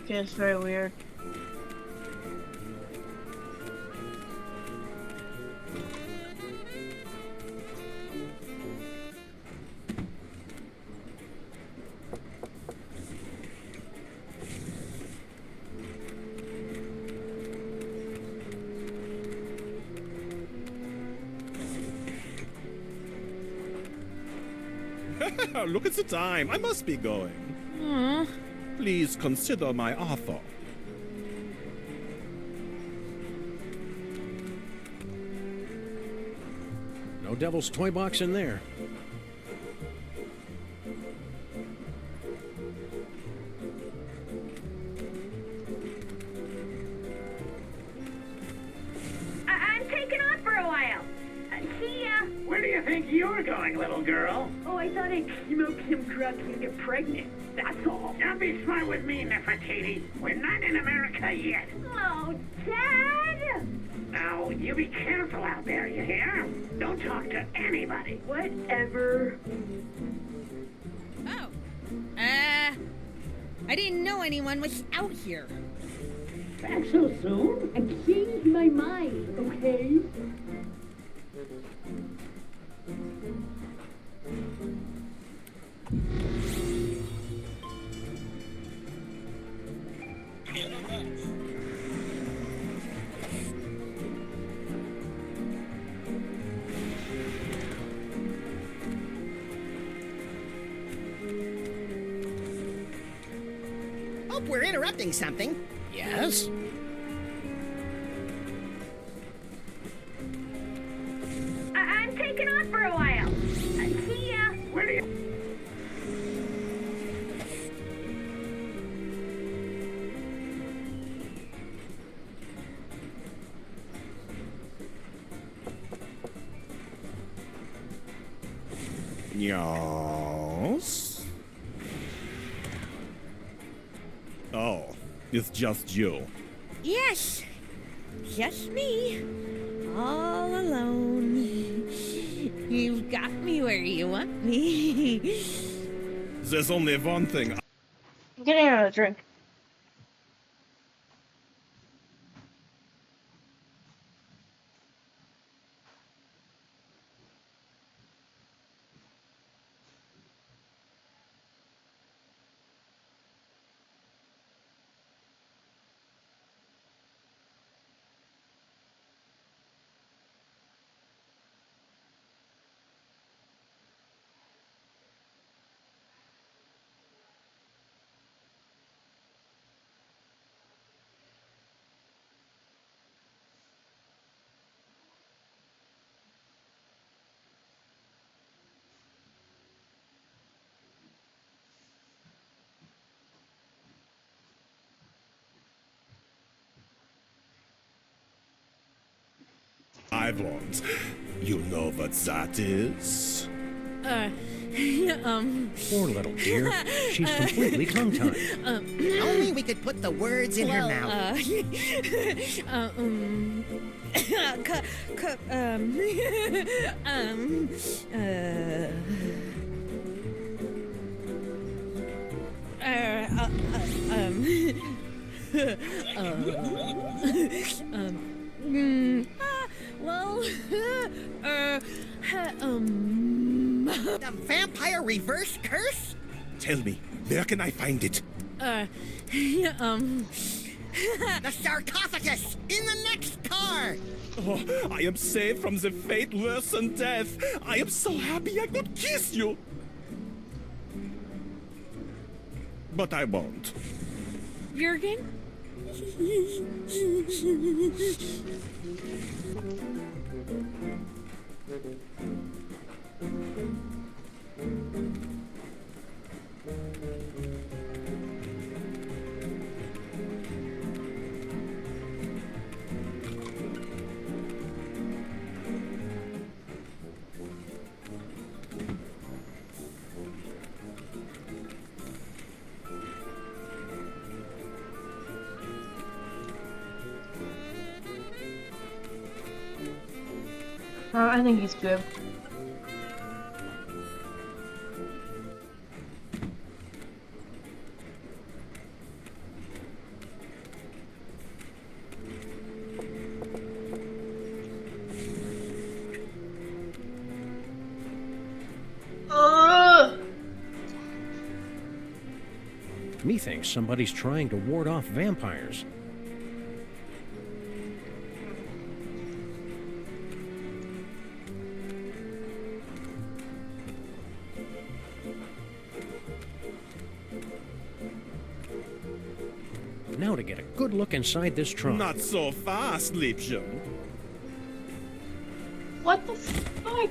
Okay, it's very weird. Look at the time. I must be going. Please consider my offer. No Devil's Toy Box in there. I'm taking off for a while. See ya. Where do you think you're going, little girl? Oh, I thought I'd smoke some drugs and get pregnant. That's all. Don't be smart with me, Nefertiti. We're not in America yet. Oh, Dad! Now, you be careful out there, you hear? Don't talk to anybody. Whatever. Oh. I didn't know anyone was out here. Back so soon? I changed my mind, okay? Hope we're interrupting something. Yes? I'm taking off for a while. See ya. Where do you... Yes? Oh, it's just you. Yes. Just me. All alone. You've got me where you want me. There's only one thing. I'm getting another drink. I've learned. You know what that is? Poor little dear. She's completely tongue-tied. Only we could put the words in her mouth. The vampire reverse curse? Tell me, where can I find it? The sarcophagus in the next car. Oh, I am saved from the fate worse than death. I am so happy I could kiss you. but I won't. Jürgen? I think he's good. Methinks somebody's trying to ward off vampires. Now to get a good look inside this trunk. Not so fast, Liebchen. What the fuck?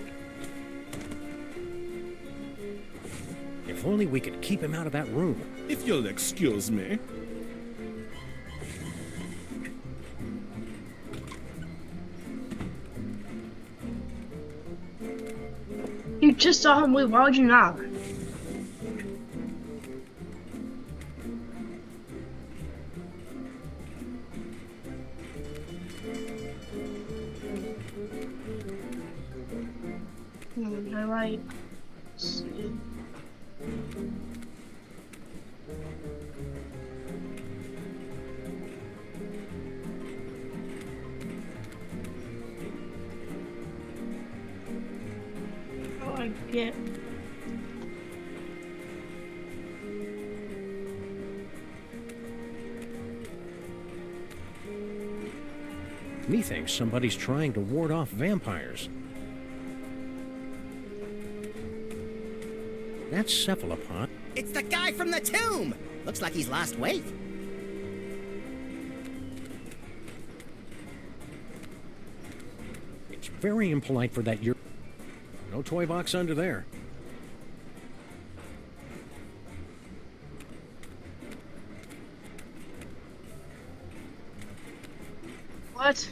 If only we could keep him out of that room. If you'll excuse me. You just saw him leave. Why would you knock? I like. See. Oh, I get. Methinks somebody's trying to ward off vampires. That's cephalopod. It's the guy from the tomb! Looks like he's lost weight. It's very impolite for that. No toy box under there. What?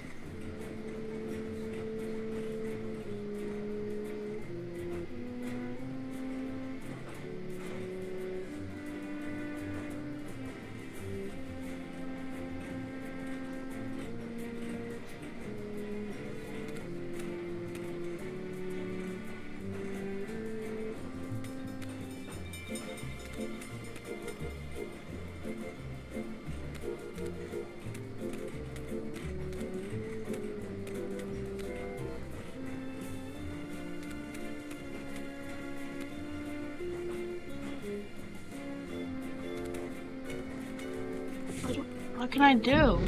What can I do?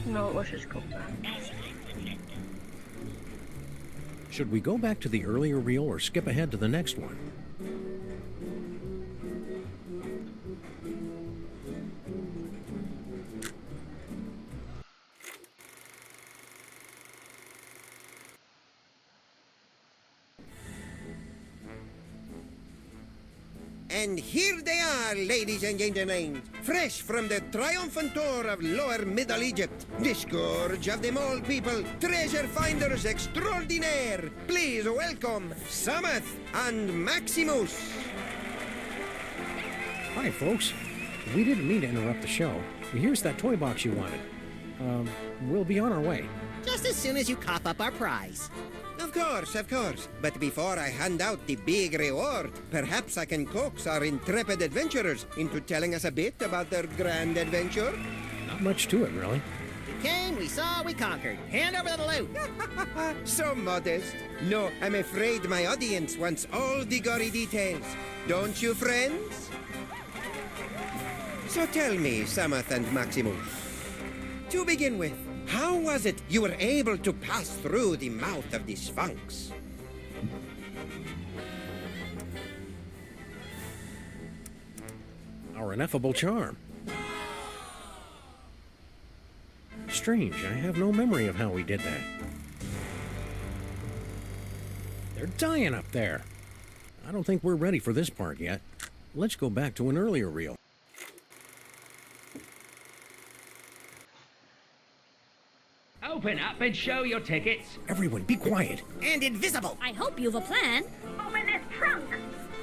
No, let's just go back. Should we go back to the earlier reel or skip ahead to the next one? And here they are, ladies and gentlemen, fresh from the triumphant tour of Lower Middle Egypt, the scourge of the mole people, treasure finders extraordinaire. Please welcome Samath and Maximus. Hi, folks. We didn't mean to interrupt the show. Here's that toy box you wanted. We'll be on our way. Just as soon as you cough up our prize. Of course, of course. But before I hand out the big reward, perhaps I can coax our intrepid adventurers into telling us a bit about their grand adventure. Not much to it, really. We came, we saw, we conquered. Hand over the loot. So modest. No, I'm afraid my audience wants all the gory details. Don't you, friends? So tell me, Samath and Maximus, to begin with, how was it you were able to pass through the mouth of the Sphinx? Our ineffable charm. Strange, I have no memory of how we did that. They're dying up there. I don't think we're ready for this part yet. Let's go back to an earlier reel. Open up and show your tickets. Everyone, be quiet. And invisible. I hope you've a plan. Open this trunk!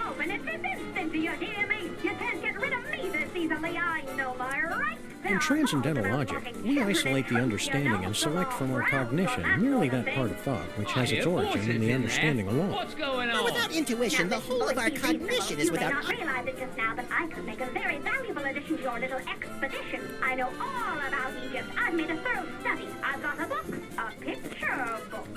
Open it this instant, do you hear me? You can't get rid of me this easily, I know my rights. In transcendental logic, we isolate the understanding and select from our cognition merely that part of thought which has its origin in the understanding alone. What's going on? But without intuition, the whole of our cognition is without... You may not realize it just now, but I could make a very valuable addition to your little expedition. I know all about Egypt. I've made a thorough study. I've got a book, a picture book.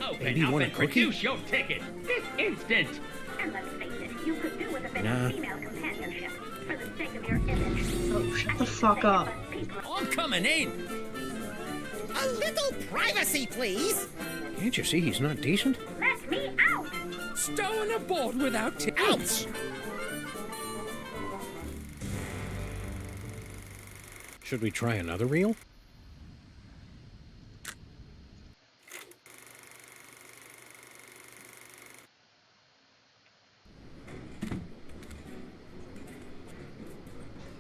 Open Maybe up want a and quickie? produce your ticket this instant. And let's face it, you could do with a bit Nah. of female companionship for the sake of your image. Oh, shut the fuck up. I'm coming in. A little privacy, please. Can't you see he's not decent? Let me out! Stowing aboard without tickets. Should we try another reel?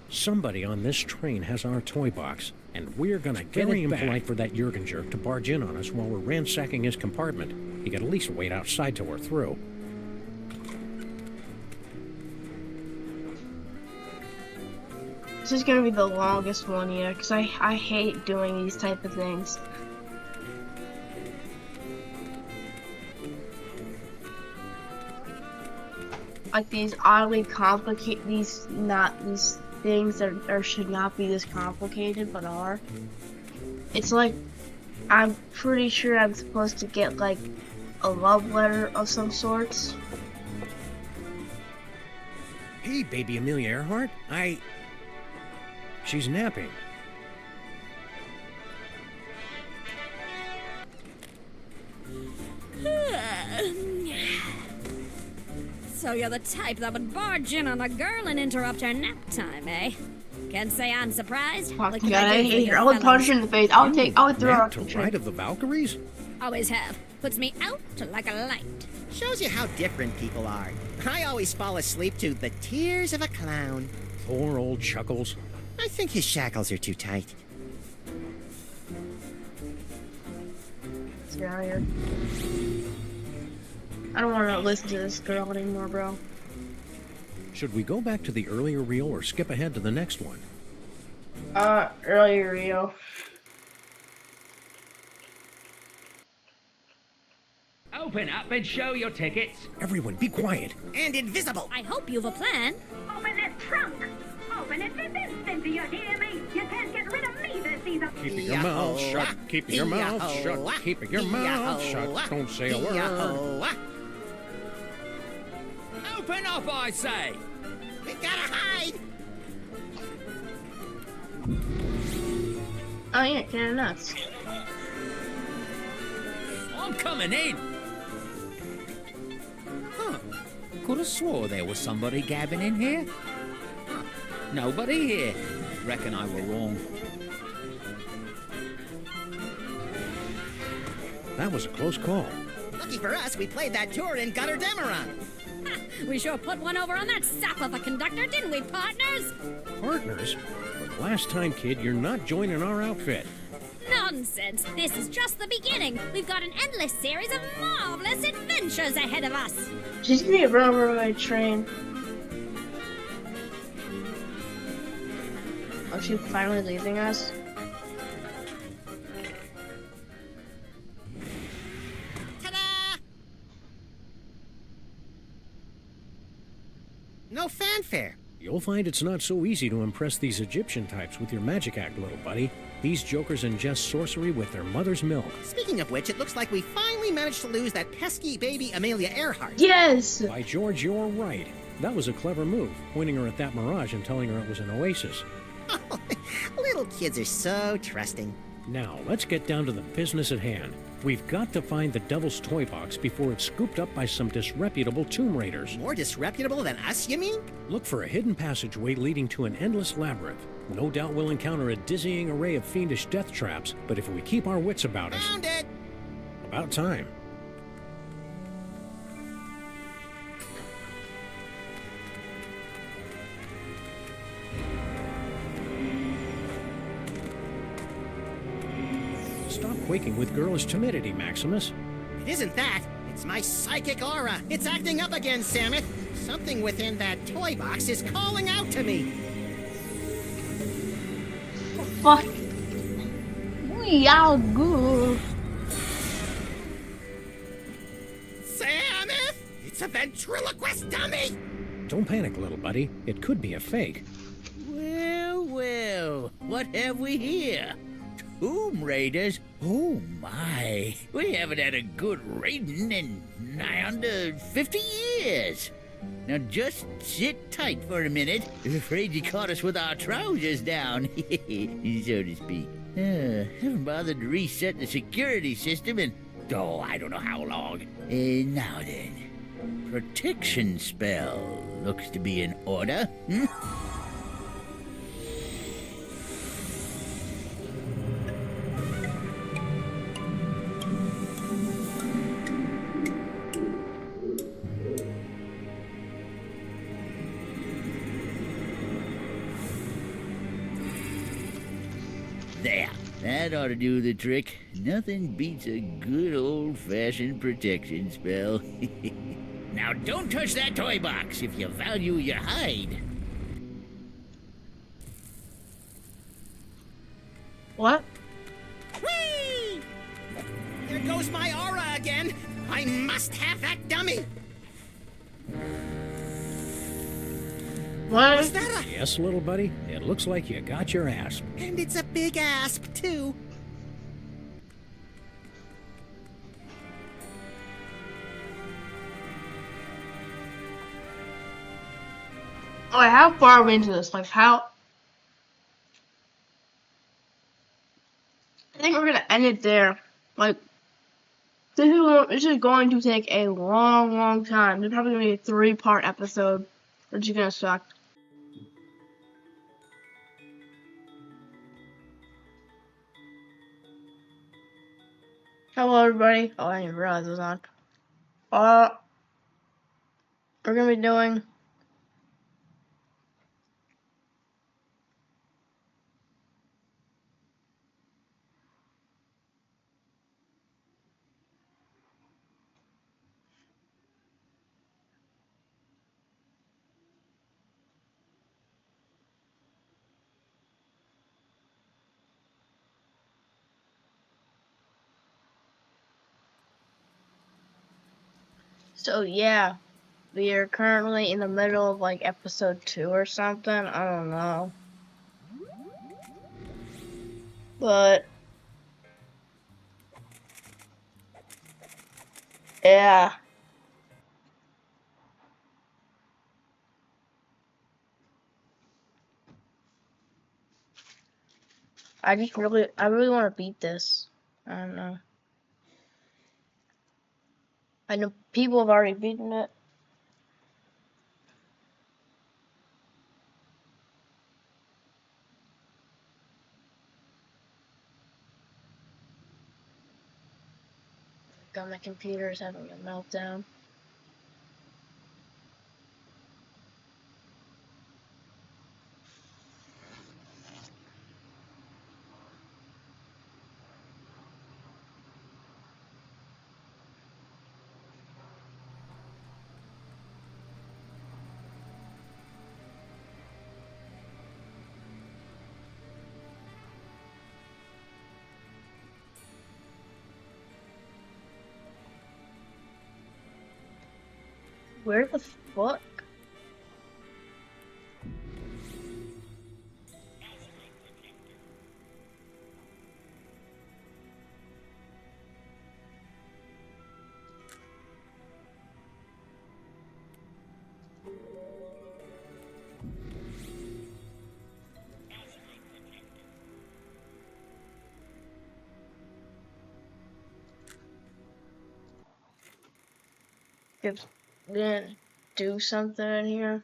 Somebody on this train has our toy box, and we're gonna get Very it back. impolite for that Jurgen jerk to barge in on us while we're ransacking his compartment. He could at least wait outside till we're through. This is gonna be the longest one yet, because I hate doing these type of things. Like these oddly complicated, these things that should not be this complicated, but are. It's like, I'm pretty sure I'm supposed to get like a love letter of some sorts. Hey, baby Amelia Earhart, She's napping. So you're the type that would barge in on a girl and interrupt her nap time, eh? Can't say I'm surprised. Fuck Looking yeah, at I you hate for her. I your would punch her fellows. in the face. I would throw her Nap off to the Ride train. of the Valkyries? Always have. Puts me out like a light. Shows you how different people are. I always fall asleep to the tears of a clown. Poor old Chuckles. I think his shackles are too tight. Let's get out of here. I don't want to listen to this girl anymore, bro. Should we go back to the earlier reel or skip ahead to the next one? Earlier, Rio. Open up and show your tickets. Everyone, be quiet. And invisible. I hope you've a plan. Open this trunk! Open it this instant, do you hear me? You can't get rid of me this season. Keeping your mouth shut. Keeping your mouth shut. Keeping your mouth shut. Don't say a word. Open up, I say. We gotta hide. Oh yeah, kinda nuts. I'm coming in. Huh. Could have swore there was somebody gabbing in here. Huh. Nobody here. Reckon I were wrong. That was a close call. Lucky for us, we played that tour in Gutter Demeron. We sure put one over on that sap of a conductor, didn't we, partners? Partners? For the last time, kid, you're not joining our outfit. Nonsense! This is just the beginning. We've got an endless series of marvelous adventures ahead of us. She's gonna get run over by a train. Oh, she's finally leaving us? Ta-da! No fanfare. You'll find it's not so easy to impress these Egyptian types with your magic act, little buddy. These jokers ingest sorcery with their mother's milk. Speaking of which, it looks like we finally managed to lose that pesky baby Amelia Earhart. Yes! By George, you're right. That was a clever move, pointing her at that mirage and telling her it was an oasis. Little kids are so trusting. Now, let's get down to the business at hand. We've got to find the Devil's Toy Box before it's scooped up by some disreputable tomb raiders. More disreputable than us, you mean? Look for a hidden passageway leading to an endless labyrinth. No doubt we'll encounter a dizzying array of fiendish death traps, but if we keep our wits about us... Found it! About time. Stop quaking with girlish timidity, Maximus. It isn't that. It's my psychic aura. It's acting up again, Samus. Something within that toy box is calling out to me. Fuck. We are good. Samus! It's a ventriloquist dummy! Don't panic, little buddy. It could be a fake. Well, well, what have we here? Tomb Raiders? Oh my, we haven't had a good raiding in nigh under 50 years. Now just sit tight for a minute. Afraid you caught us with our trousers down, so to speak. Haven't bothered to reset the security system in, I don't know how long. Now then, protection spell looks to be in order. Hmm? There, that ought to do the trick. Nothing beats a good old-fashioned protection spell. Now don't touch that toy box if you value your hide. What? Whee! There goes my aura again. I must have that dummy. What? Was that a... Yes, little buddy. It looks like you got your asp. And it's a big asp, too. Oh, how far are we into this? Like, how? I think we're gonna end it there. Like, this is going to take a long, long time. It's probably gonna be a 3-part episode, which is gonna suck. Hello, everybody. Oh, I didn't even realize it was on. We're gonna be doing So yeah, we are currently in the middle of like episode 2 or something. I don't know. But yeah. I really want to beat this. I don't know. I know people have already beaten it. God, my computer is having a meltdown. Where the fuck? if we didn't do something in here.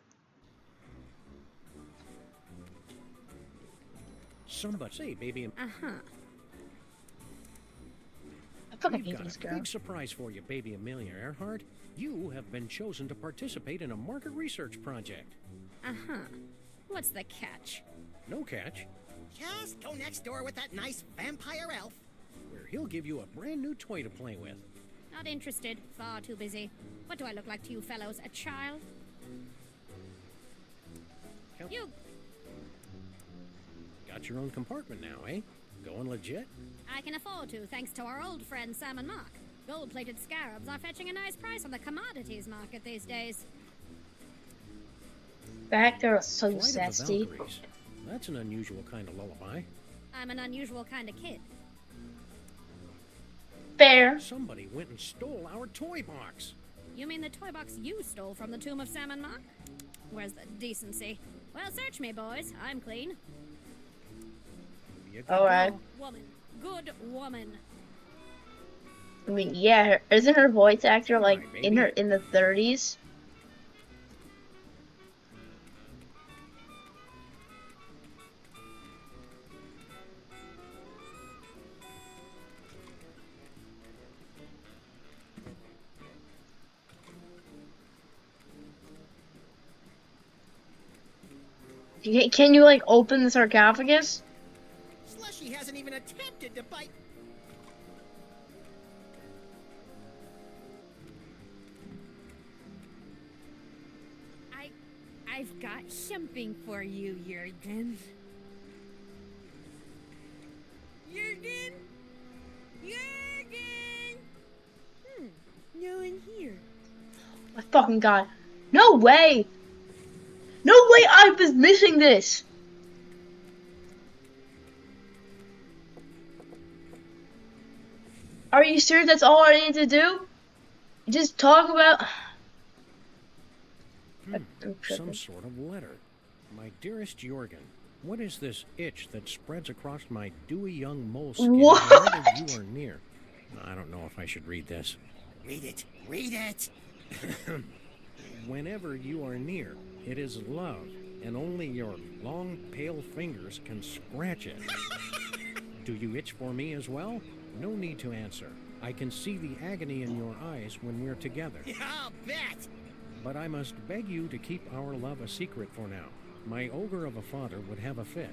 Somebody say, baby. Uh-huh. I fucking We've hate got these a girls. big surprise for you, baby Amelia Earhart. You have been chosen to participate in a market research project. Uh-huh. What's the catch? No catch, Just go next door with that nice vampire elf. where he'll give you a brand new toy to play with. Not interested. Far too busy. What do I look like to you fellows? A child? You... Got your own compartment now, eh? Going legit? I can afford to, thanks to our old friend Sam and Mark. Gold-plated scarabs are fetching a nice price on the commodities market these days. Back there was so Flight of the sassy. Valkyries. That's an unusual kind of lullaby. I'm an unusual kind of kid. Fair. Somebody went and stole our toy box. You mean the toy box you stole from the tomb of Sam and Mark? Where's the decency? Well, search me, boys. I'm clean. Alright. Woman. Good woman. I mean, yeah, isn't her voice actor like in the 30s? Can you like open the sarcophagus? Slushy hasn't even attempted to bite. I've got something for you, Jurgen. Jurgen? Jurgen! No one here. My fucking god. No way! No way I was missing this! Are you serious? That's all I need to do? Just talk about... Some sort of letter. My dearest Jorgen, what is this itch that spreads across my dewy young moleskin whenever you are near? I don't know if I should read this. Read it. Read it. Whenever you are near, it is love, and only your long, pale fingers can scratch it. Do you itch for me as well? No need to answer. I can see the agony in your eyes when we're together. I'll bet. But I must beg you to keep our love a secret for now. My ogre of a father would have a fit.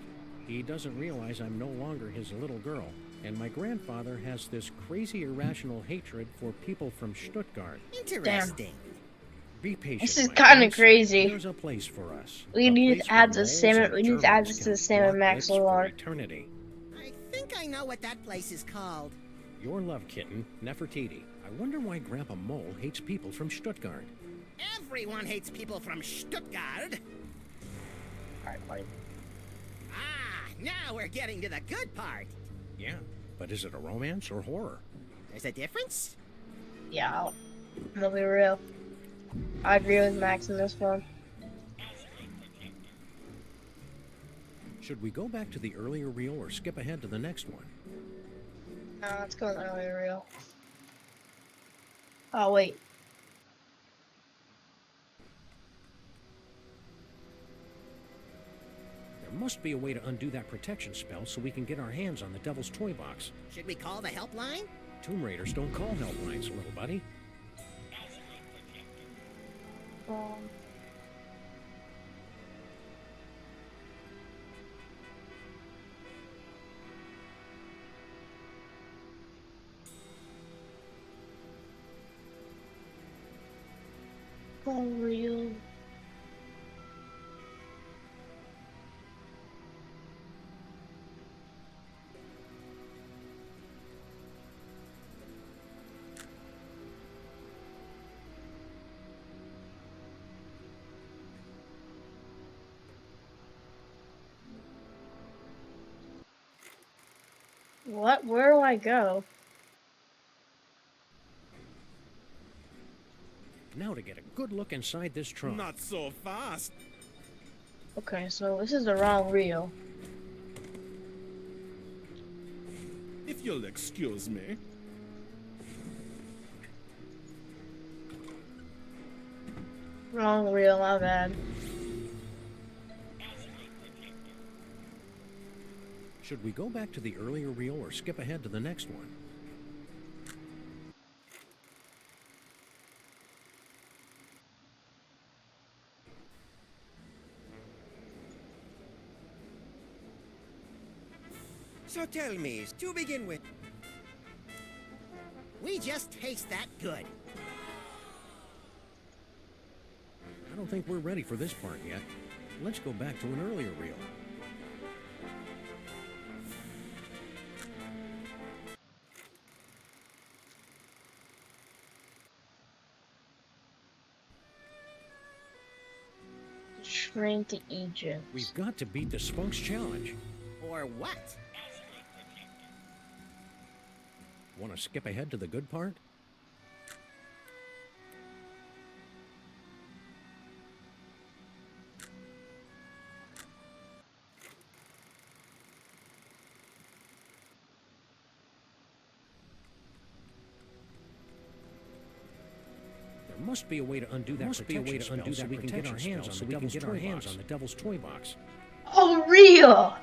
He doesn't realize I'm no longer his little girl, and my grandfather has this crazy irrational hatred for people from Stuttgart. Interesting. Be patient. This is my kind of friends. crazy. There's a place for us. We A need place to add where the moles salmon. and We need to add Germans this to can the salmon block max lips for lore. eternity. I think I know what that place is called. Your love kitten, Nefertiti. I wonder why Grandpa Mole hates people from Stuttgart. Everyone hates people from Stuttgart. Alright, buddy. Ah, now we're getting to the good part. Yeah, but is it a romance or horror? There's a difference? Yeah, I'll be real. I agree with Max in this one. Should we go back to the earlier reel or skip ahead to the next one? Let's go earlier real. Oh, wait. There must be a way to undo that protection spell so we can get our hands on the Devil's Toy Box. Should we call the helpline? Tomb Raiders don't call helplines, little buddy. For real. What? Where do I go? Now to get a good look inside this trunk. Not so fast. Okay, so this is the wrong reel. If you'll excuse me. Wrong reel, my bad. Should we go back to the earlier reel or skip ahead to the next one? So tell me, to begin with, We just taste that good. I don't think we're ready for this part yet. Let's go back to an earlier reel. Train to Egypt. We've got to beat the Sphinx Challenge. Or what? Want to skip ahead to the good part? There must be a way to undo that protection spell so we can get our hands on the Devil's Toy Box. Oh, real!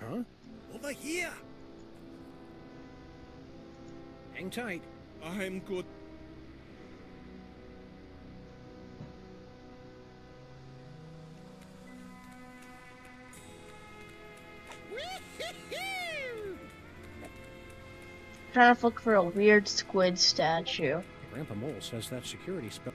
Huh? Over here! Hang tight. I'm good. Trying to look for a weird squid statue. Grandpa Mole says that security spell.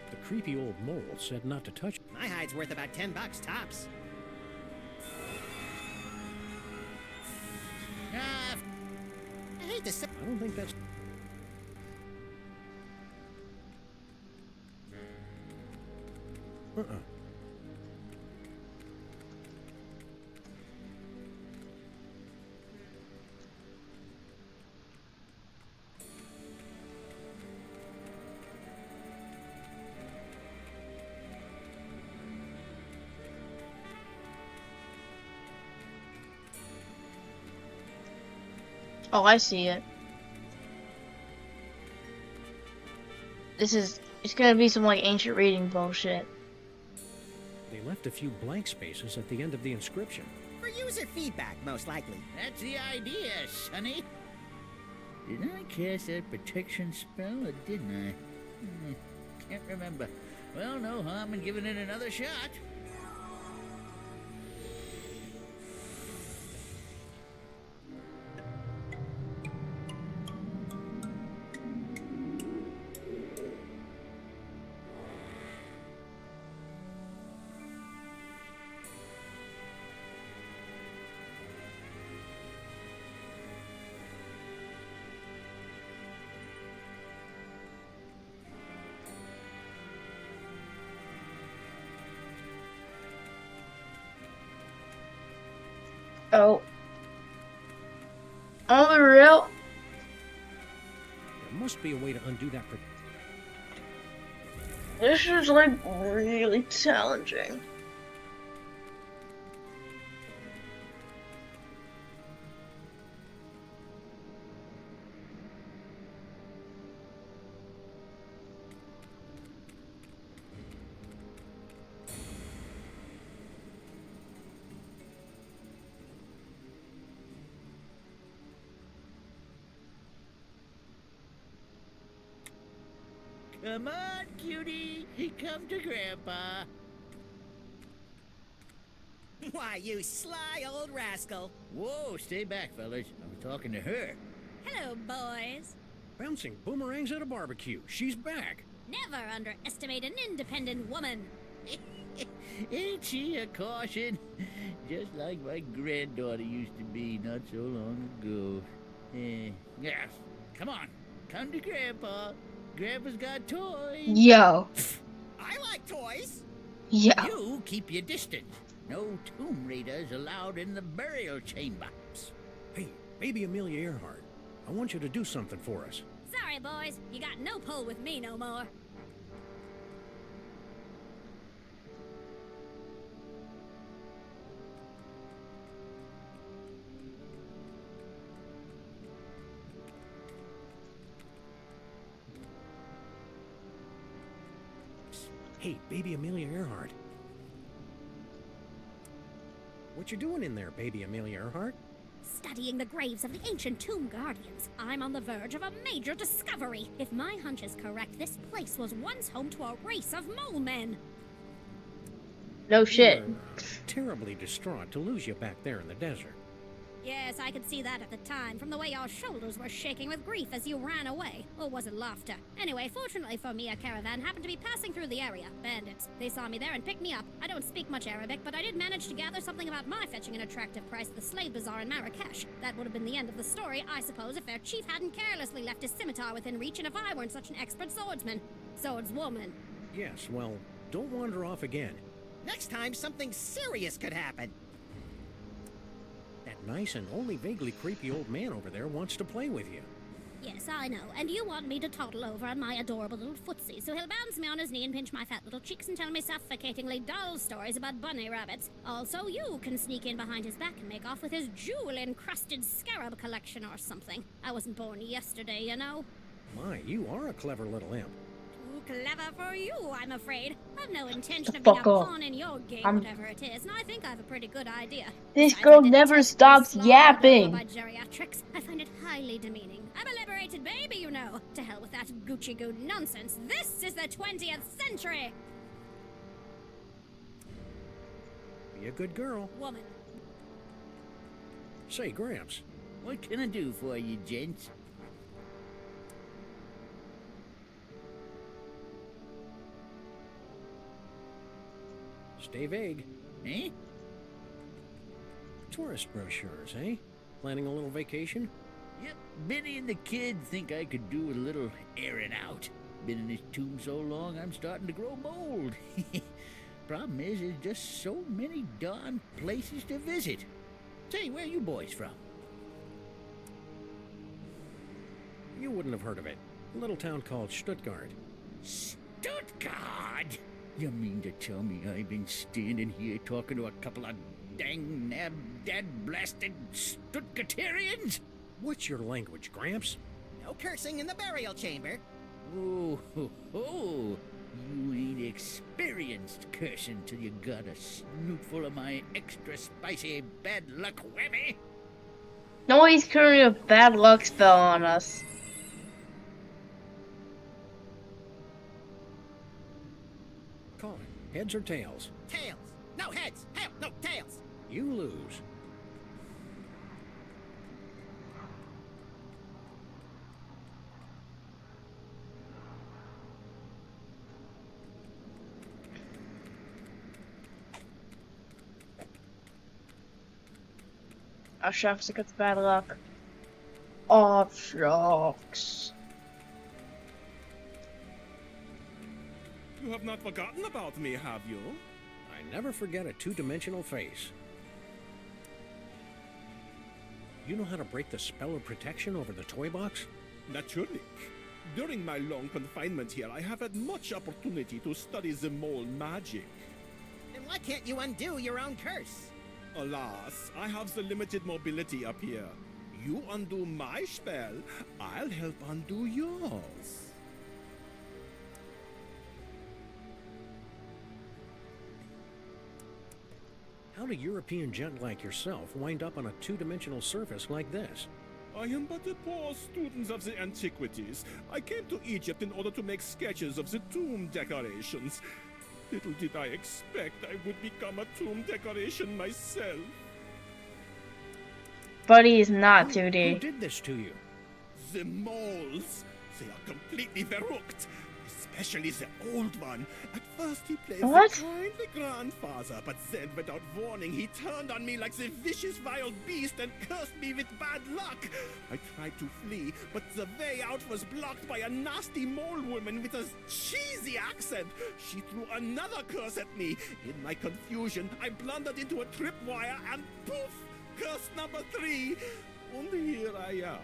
The creepy old mole said not to touch. My hide's worth about $10 tops. I hate to say. I don't think that's. Uh-uh. Oh, I see it. It's gonna be some like ancient reading bullshit. They left a few blank spaces at the end of the inscription. For user feedback, most likely. That's the idea, Sonny. Did I cast that protection spell or didn't I? Can't remember. Well, no harm in giving it another shot. Oh. On the real. There must be a way to undo that. This is like really challenging. Come on, cutie. Come to Grandpa. Why, you sly old rascal. Whoa, stay back, fellas. I was talking to her. Hello, boys. Bouncing boomerangs at a barbecue. She's back. Never underestimate an independent woman. Ain't she a caution? Just like my granddaughter used to be not so long ago. Yeah, come on. Come to Grandpa. Grandpa's got toys. Yo. I like toys. Yo. You keep your distance. No tomb raiders allowed in the burial chamber. Hey, baby Amelia Earhart, I want you to do something for us. Sorry, boys. You got no pull with me no more. Hey, baby Amelia Earhart. What you doing in there, baby Amelia Earhart? Studying the graves of the ancient tomb guardians. I'm on the verge of a major discovery. If my hunch is correct, this place was once home to a race of mole men. No shit. We were terribly distraught to lose you back there in the desert. Yes, I could see that at the time, from the way your shoulders were shaking with grief as you ran away. Or was it laughter? Anyway, fortunately for me, a caravan happened to be passing through the area. Bandits. They saw me there and picked me up. I don't speak much Arabic, but I did manage to gather something about my fetching an attractive price at the slave bazaar in Marrakesh. That would have been the end of the story, I suppose, if their chief hadn't carelessly left his scimitar within reach and if I weren't such an expert swordsman. Swordswoman. Yes, well, don't wander off again. Next time, something serious could happen. That nice and only vaguely creepy old man over there wants to play with you. Yes, I know. And you want me to toddle over on my adorable little footsie, so he'll bounce me on his knee and pinch my fat little cheeks and tell me suffocatingly dull stories about bunny rabbits. Also, you can sneak in behind his back and make off with his jewel-encrusted scarab collection or something. I wasn't born yesterday, you know. My, you are a clever little imp. Too clever for you, I'm afraid. I've no intention of being a Fuck off. pawn in your game, I'm- whatever it is, and I think I have a pretty good idea. This Besides, girl I did never test stops being slaughtered over yapping. By geriatrics. I find it highly demeaning. I'm a liberated baby, you know. To hell with that Gucci-goo nonsense. This is the 20th century. Be a good girl. Woman. Say, Gramps, What can I do for you, gents? stay vague. Eh? Tourist brochures, eh? Planning a little vacation? Yep, Benny and the kid think I could do a little airing out. Been in this tomb so long, I'm starting to grow mold. Problem is, there's just so many darn places to visit. Say, where are you boys from? You wouldn't have heard of it. A little town called Stuttgart. Stuttgart? You mean to tell me I've been standing here talking to a couple of dang dad-blasted Stuttgarterians? What's your language, Gramps? No cursing in the burial chamber. Oh, ho, ho. You ain't experienced cursing till you got a snootful of my extra spicy bad luck whammy. No, he's currently a bad luck spell on us. Call it. Heads or tails? Tails. No heads. Hell, no tails. You lose. Oh, shucks, I got the bad luck. Oh, shucks. You have not forgotten about me, have you? I never forget a two-dimensional face. You know how to break the spell of protection over the toy box? Naturally. During my long confinement here, I have had much opportunity to study the mole magic. And why can't you undo your own curse? Alas, I have the limited mobility up here. You undo my spell, I'll help undo yours. How'd a European gent like yourself wind up on a two-dimensional surface like this? I am but a poor student of the antiquities. I came to Egypt in order to make sketches of the tomb decorations. Little did I expect I would become a tomb decoration myself. Buddy is not Who 2D. did this to you? The moles. They are completely verrückt. Especially the old one. At first he played What? the kindly grandfather, but then without warning he turned on me like the vicious wild beast and cursed me with bad luck. I tried to flee, but the way out was blocked by a nasty mole woman with a cheesy accent. She threw another curse at me. In my confusion, I blundered into a tripwire and poof! Curse number 3. And here I am.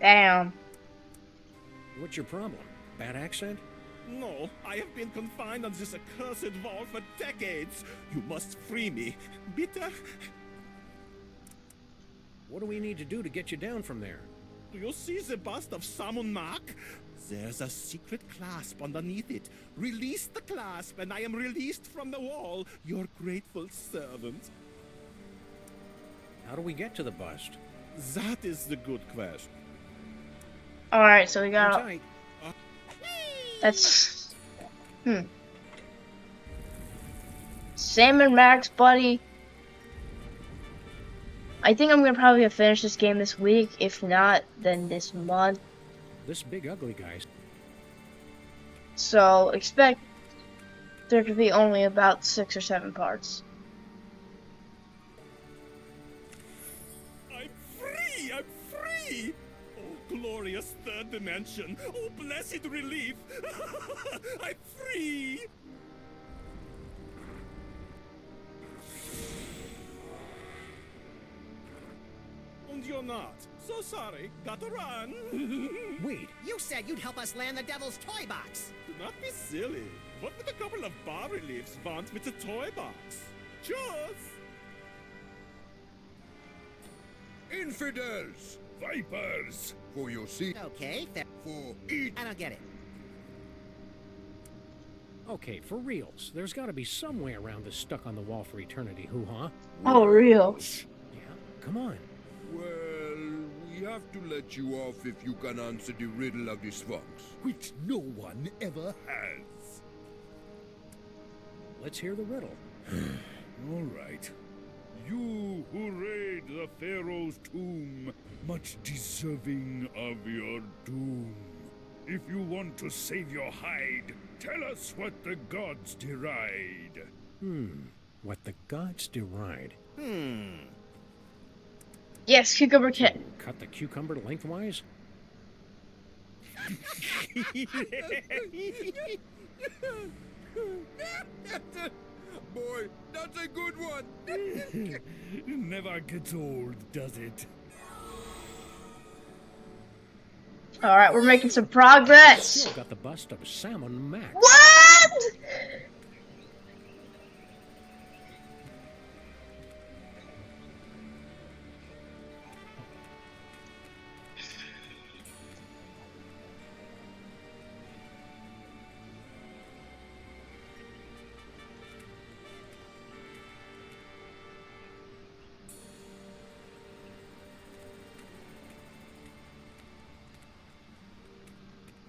Damn. What's your problem? Bad accent? No, I have been confined on this accursed wall for decades. You must free me. Bitte? What do we need to do to get you down from there? Do you see the bust of Samun Mak? There's a secret clasp underneath it. Release the clasp and I am released from the wall, your grateful servant. How do we get to the bust? That is the good question. Alright, so we got... Tight. That's... Sam and Max, buddy. I think I'm gonna probably finish this game this week. If not, then this month. This big ugly guy. So, expect there to be only about 6 or 7 parts. I'm free! I'm free! Oh, glorious third dimension! Oh, blessed relief! I'm free! And you're not. So sorry. Gotta run. Wait. You said you'd help us land the devil's toy box. Do not be silly. What would a couple of bas-reliefs want with a toy box? Cheers! Infidels! Vipers! For your seat. Okay, For eat. I don't get it. Okay, for reals. There's got to be some way around this stuck on the wall for eternity hoo-ha. Oh, real. Yeah, come on. Well, we have to let you off if you can answer the riddle of the Sphinx, which no one ever has. Let's hear the riddle. All right. You who raid the Pharaoh's tomb, much deserving of your doom. If you want to save your hide, tell us what the gods deride. What the gods deride. Yes, Cucumber Kid. Cut the cucumber lengthwise? Boy, that's a good one. Never gets old, does it? Alright, we're making some progress. Still got the bust of Salmon Max. What?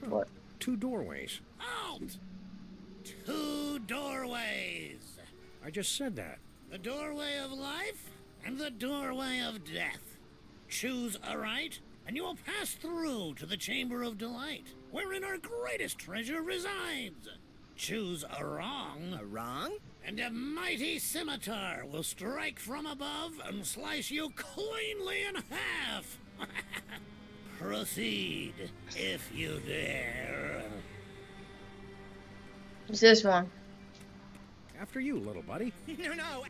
What? 2 doorways. Out! 2 doorways. I just said that. The doorway of life and the doorway of death. Choose aright, and you will pass through to the Chamber of Delight, wherein our greatest treasure resides. Choose a wrong. A wrong? And a mighty scimitar will strike from above and slice you cleanly in half. Proceed, if you dare. What's this one? After you, little buddy. No.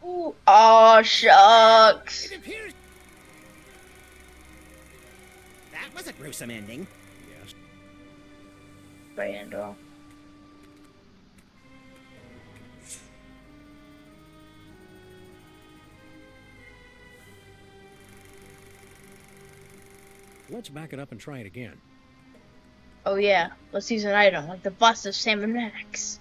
Ooh. Oh, shucks. It appears That was a gruesome ending. Yes. Brando. Let's back it up and try it again. Oh yeah, let's use an item like the bust of Sam and Max.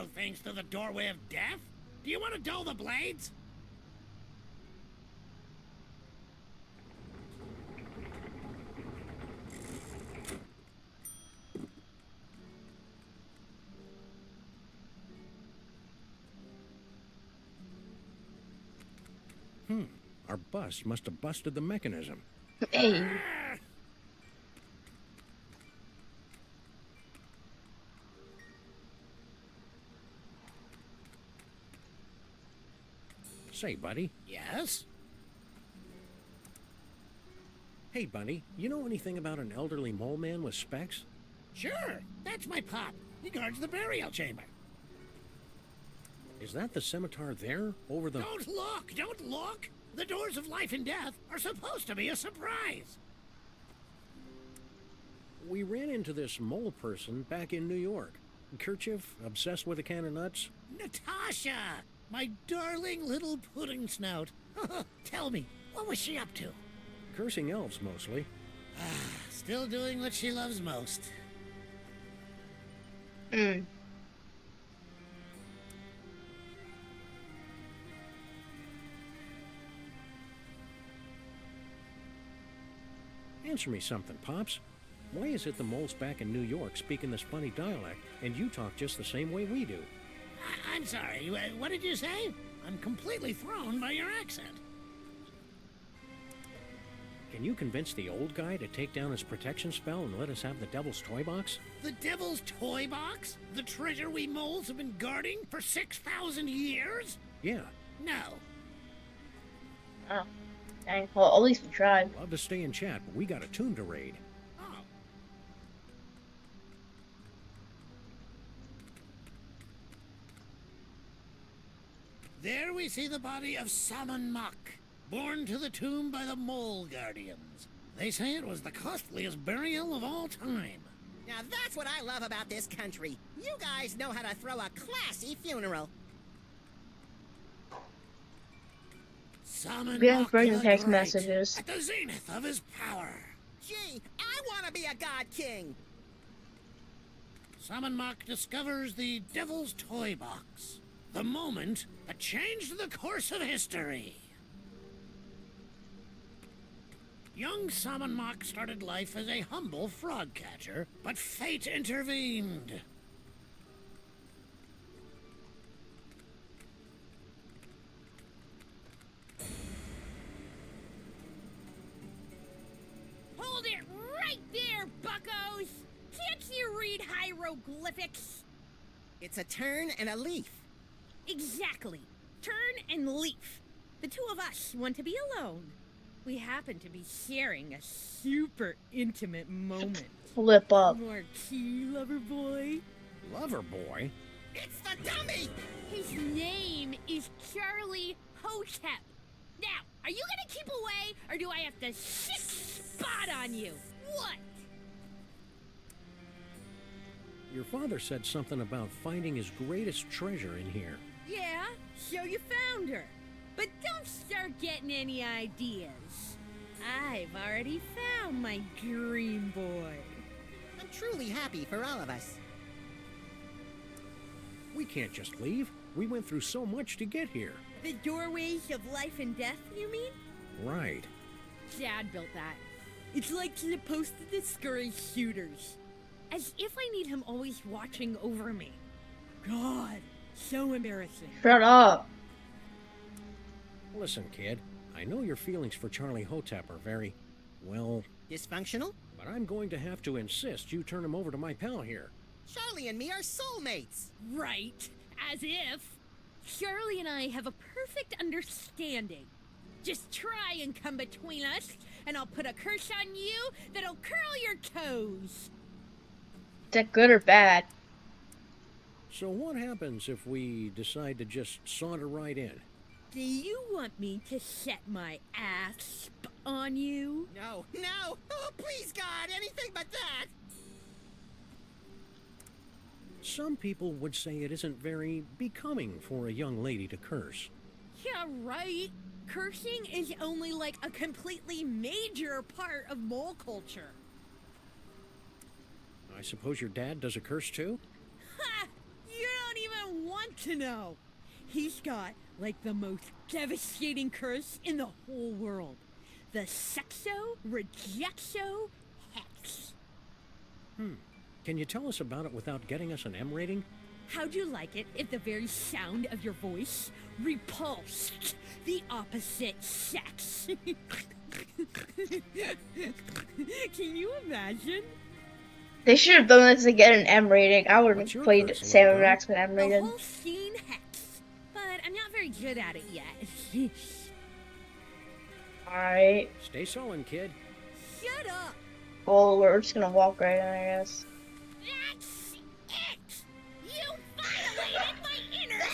things through the doorway of death? Do you want to dull the blades? Our bus must have busted the mechanism. Hey. Say, buddy. Yes? Hey, buddy, you know anything about an elderly mole man with specs? Sure, that's my pop. He guards the burial chamber. Is that the scimitar there, over the... Don't look! Don't look! The doors of life and death are supposed to be a surprise. We ran into this mole person back in New York. Kerchief, obsessed with a can of nuts. Natasha! My darling little pudding snout. Tell me, what was she up to? Cursing elves, mostly. Still doing what she loves most. Answer me something, Pops. Why is it the moles back in New York speaking this funny dialect, and you talk just the same way we do? I'm sorry, what did you say? I'm completely thrown by your accent. Can you convince the old guy to take down his protection spell and let us have the Devil's Toy Box? The Devil's Toy Box? The treasure we moles have been guarding for 6,000 years? Yeah. No. Oh. Dang. Well, at least we tried. Love to stay and chat, but we got a tomb to raid. There we see the body of Salmon Mock, borne to the tomb by the Mole Guardians. They say it was the costliest burial of all time. Now that's what I love about this country. You guys know how to throw a classy funeral. Salmon Getting Mock frozen the text Great, messages. at the zenith of his power. Gee, I want to be a god king. Salmon Mock discovers the Devil's Toy Box. The moment that changed the course of history. Young Salmon Mock started life as a humble frog catcher, but fate intervened. Hold it right there, buckos! Can't you read hieroglyphics? It's a turn and a leaf. Exactly. Turn and leaf. The two of us want to be alone. We happen to be sharing a super intimate moment. Flip up. Marquis, lover boy. Lover boy? It's the dummy! His name is Charlie Hotep. Now, are you gonna keep away, or do I have to shit spot on you? What? Your father said something about finding his greatest treasure in here. Yeah, so you found her. But don't start getting any ideas. I've already found my dream boy. I'm truly happy for all of us. We can't just leave. We went through so much to get here. The doorways of life and death, you mean? Right. Dad built that. It's like supposed to discourage shooters. As if I need him always watching over me. God, so embarrassing. Shut up. Listen, kid. I know your feelings for Charlie Hotep are very, well... Dysfunctional? But I'm going to have to insist you turn him over to my pal here. Charlie and me are soulmates. Right. As if. Charlie and I have a perfect understanding. Just try and come between us, and I'll put a curse on you that'll curl your toes. Is that good or bad? So what happens if we decide to just saunter right in? Do you want me to set my ass on you? No, no! Oh, please, God, anything but that! Some people would say it isn't very becoming for a young lady to curse. Yeah, right. Cursing is only like a completely major part of mole culture. I suppose your dad does a curse too? Ha! You don't even want to know. He's got, like, the most devastating curse in the whole world. The Sexo-Rejexo Hex. Can you tell us about it without getting us an M rating? How'd you like it if the very sound of your voice repulsed the opposite sex? Can you imagine? They should have done this to get an M rating. I would What's have your played curse, Sam little Max with M The rated. whole scene hex. But I'm not very good at it yet. Alright. Stay sullen, kid. Shut up! Well, we're just gonna walk right in, I guess. That's it! You violated my inner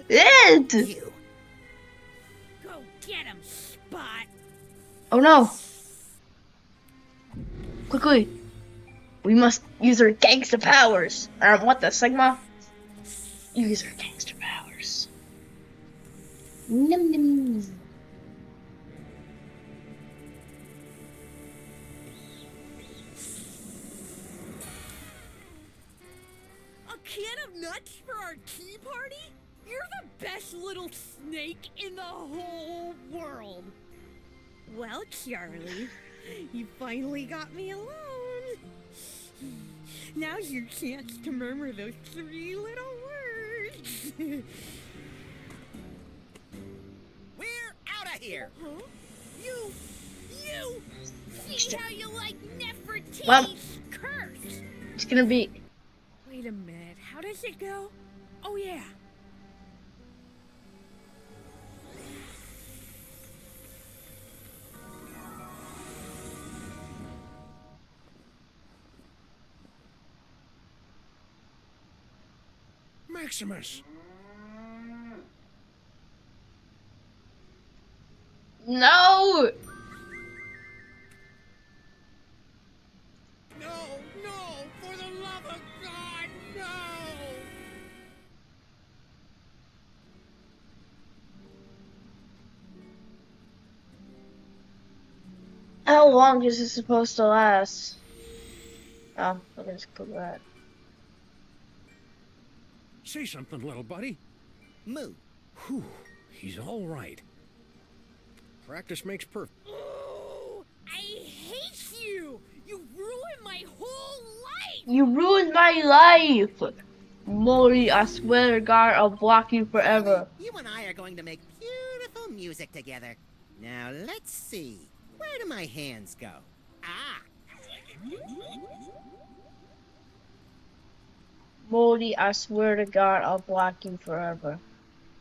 It! You. Go get him, Spot! Oh no! Quickly! We must use our gangster powers! What the Sigma? Use our gangster powers. Num num. A can of nuts for our tea party? You're the best little snake in the whole world. Well, Charlie, you finally got me alone. Now's your chance to murmur those 3 little words. We're out of here. Huh? You! See how you like Nefertiti's Well, curse? it's gonna be. Wait a minute, how does it go? Oh yeah. Maximus! No! No! For the love of God, no! How long is this supposed to last? Oh, I'll just put that. Say something, little buddy. Moo. Whew, he's all right. Practice makes perfect. Oh, I hate you! You ruined my whole life! You ruined my life! Mori, I swear to God, I'll block you forever. You and I are going to make beautiful music together. Now, let's see. Where do my hands go? Ah! Mori, I swear to God, I'll block you forever.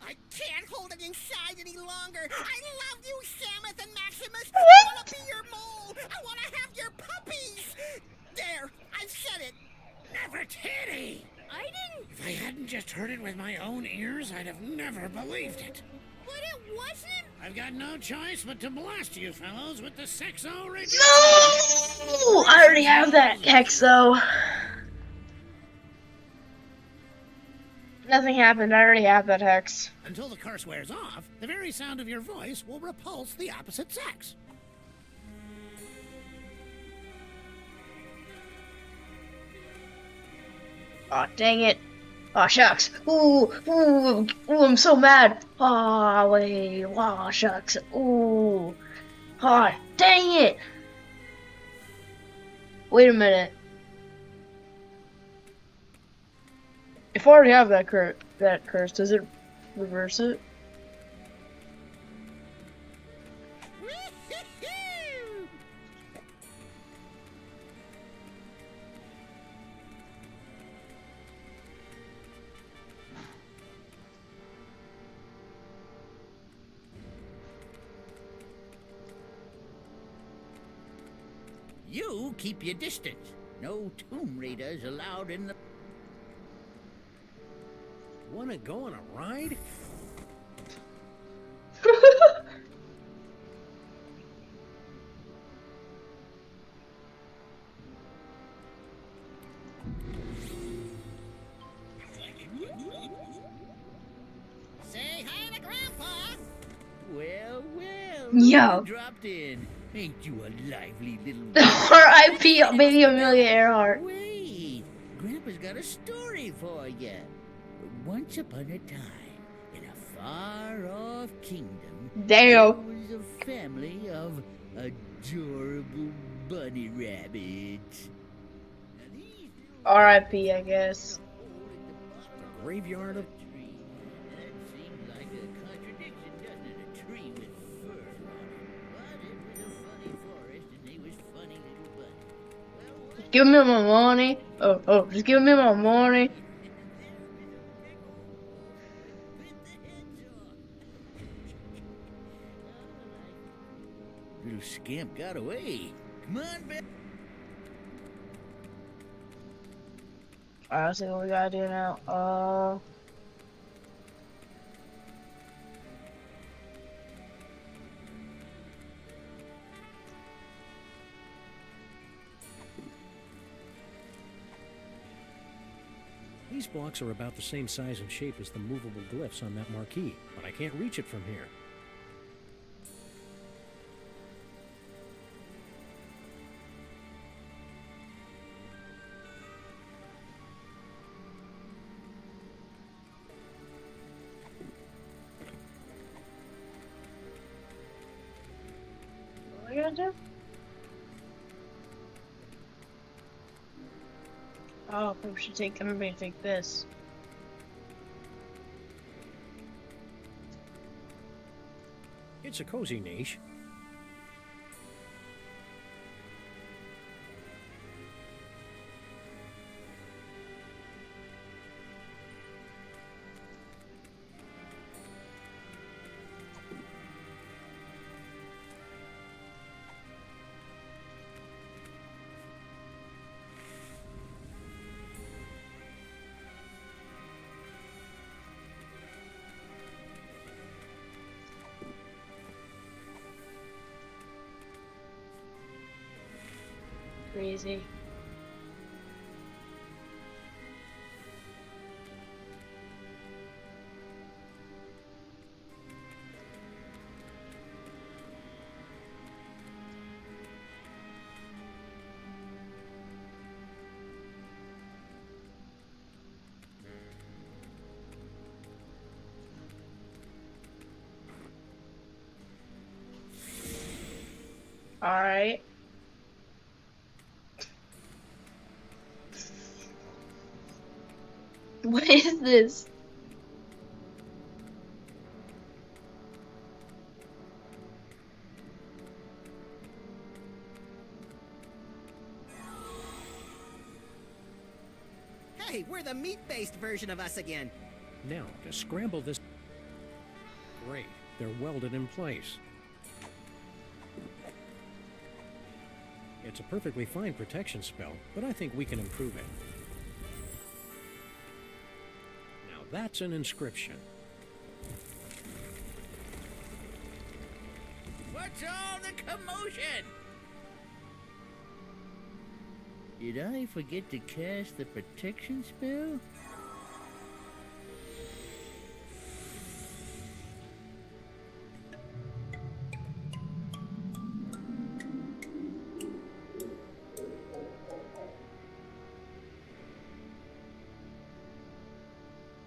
I can't hold it inside any longer. I love you, Samus and Maximus. I What? want to be your mole. I want to have your puppies. There, I've said it. Nefertiti! I didn't... If I hadn't just heard it with my own ears, I'd have never believed it. But it wasn't... I've got no choice but to blast you fellows with the Sexo-Rejexo. No! I already have that hex, though. Nothing happened. I already have that hex. Until the curse wears off, the very sound of your voice will repulse the opposite sex. Aw, dang it. Aw, shucks. Ooh, I'm so mad. Aw, wait. Aw, shucks. Ooh. Aw, dang it. Wait a minute. If I already have that curse, does it reverse it? You keep your distance. No Tomb Raiders allowed in the... Wanna go on a ride? Say hi to Grandpa. Well, Yo. you dropped in. Ain't you a lively little... R.I.P. Baby Amelia Earhart. Wait, Grandpa's got a story for you. once upon a time, in a far-off kingdom, Damn. there was a family of adorable bunny rabbits. R.I.P. I guess. The graveyard of... Give me my money. Oh, just give me my money. Little scamp got away. Come on, back. Alright, let's see what we gotta do now. These blocks are about the same size and shape as the movable glyphs on that marquee, but I can't reach it from here. What are we gonna do? Oh, we should take everybody take this. It's a cozy niche. Crazy. All right. What is this? Hey, we're the meat-based version of us again. Now, to scramble this... Great, they're welded in place. It's a perfectly fine protection spell, but I think we can improve it. Now that's an inscription. What's all the commotion? Did I forget to cast the protection spell?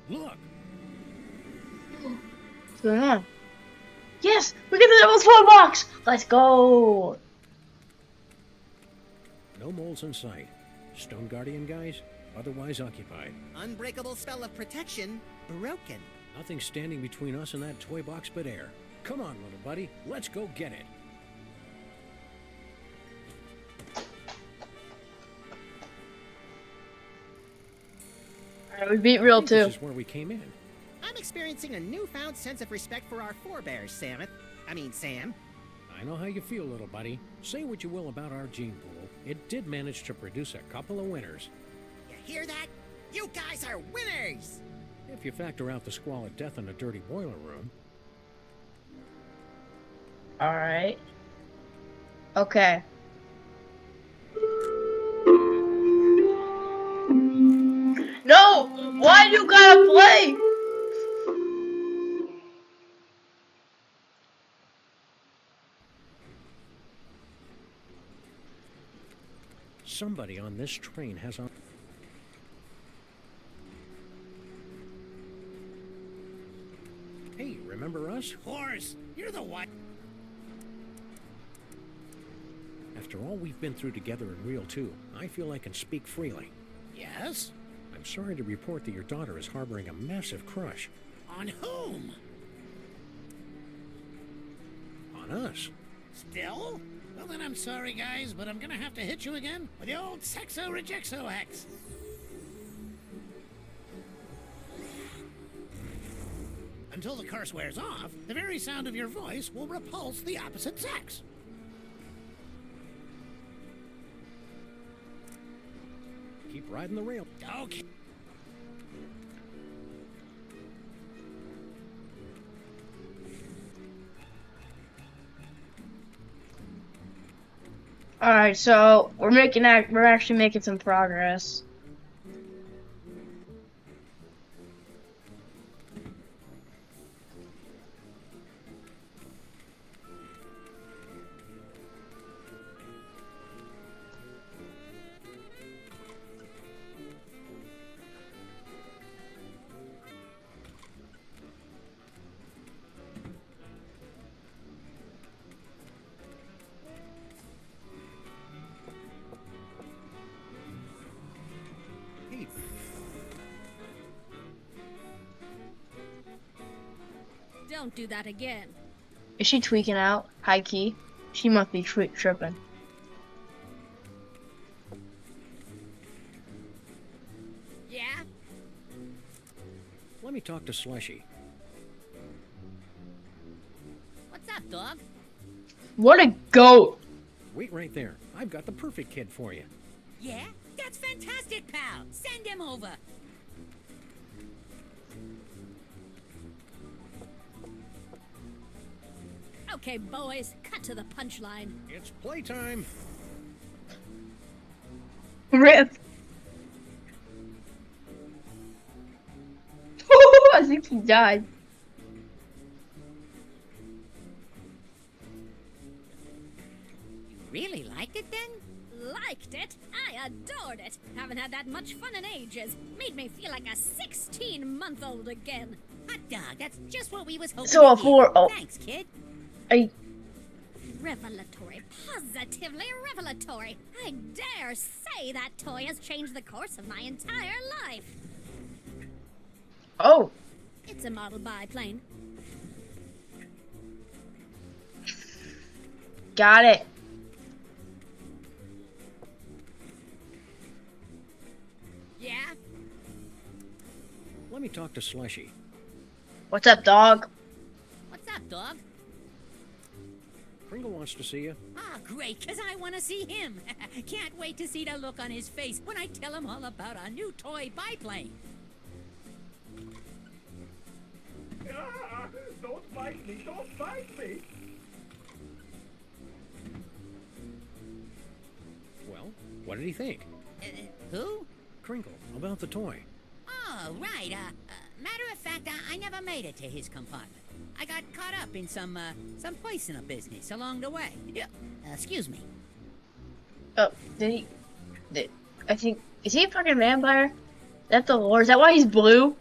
Look! What's going on? Yes! We get the Devil's Toy Box! Let's go! No moles in sight. Stone Guardian guys, otherwise occupied. Unbreakable spell of protection, broken. Nothing standing between us and that toy box but air. Come on, little buddy, let's go get it. Alright, we beat real too. This is where we came in. I'm experiencing a newfound sense of respect for our forebears, Sam. I know how you feel, little buddy. Say what you will about our gene pool. It did manage to produce a couple of winners. You hear that? You guys are winners! If you factor out the squalid death in a dirty boiler room. Alright. Okay. No! Why you gotta play? Somebody on this train has a... us? Horse, you're the what? After all we've been through together in Real 2, I feel I can speak freely. Yes? I'm sorry to report that your daughter is harboring a massive crush. On whom? On us. Still? Well, then I'm sorry, guys, but I'm gonna have to hit you again with the old sexo-rejexo hex. Until the curse wears off, the very sound of your voice will repulse the opposite sex. Keep riding the rail. Okay. All right, so we're actually making some progress. Don't do that again. Is she tweaking out? High key. She must be tripping. Yeah? Let me talk to Slushy. What's up, dog? What a goat! Wait right there. I've got the perfect kid for you. Yeah? That's fantastic, pal. Send him over. Okay, boys, cut to the punchline. It's playtime. Rip. I think he died. You really liked it then? Liked it? I adored it. Haven't had that much fun in ages. Made me feel like a 16-month-old again. Hot dog, that's just what we was hoping So to for hear. Thanks, kid. Revelatory. Positively revelatory. I dare say that toy has changed the course of my entire life. Oh. It's a model biplane. Got it. Yeah? Let me talk to Slushy. What's up, dog? What's up, dog? Pringle wants to see you. Ah, great, because I want to see him. Can't wait to see the look on his face when I tell him all about our new toy biplane. Ah, don't bite me! Don't bite me! Well, what did he think? Who? Crinkle, about the toy. Oh, right. Matter of fact, I never made it to his compartment. I got caught up in some personal business along the way. Yeah. Excuse me. Oh, I think, is he a fucking vampire? That's the lore. Is that why he's blue?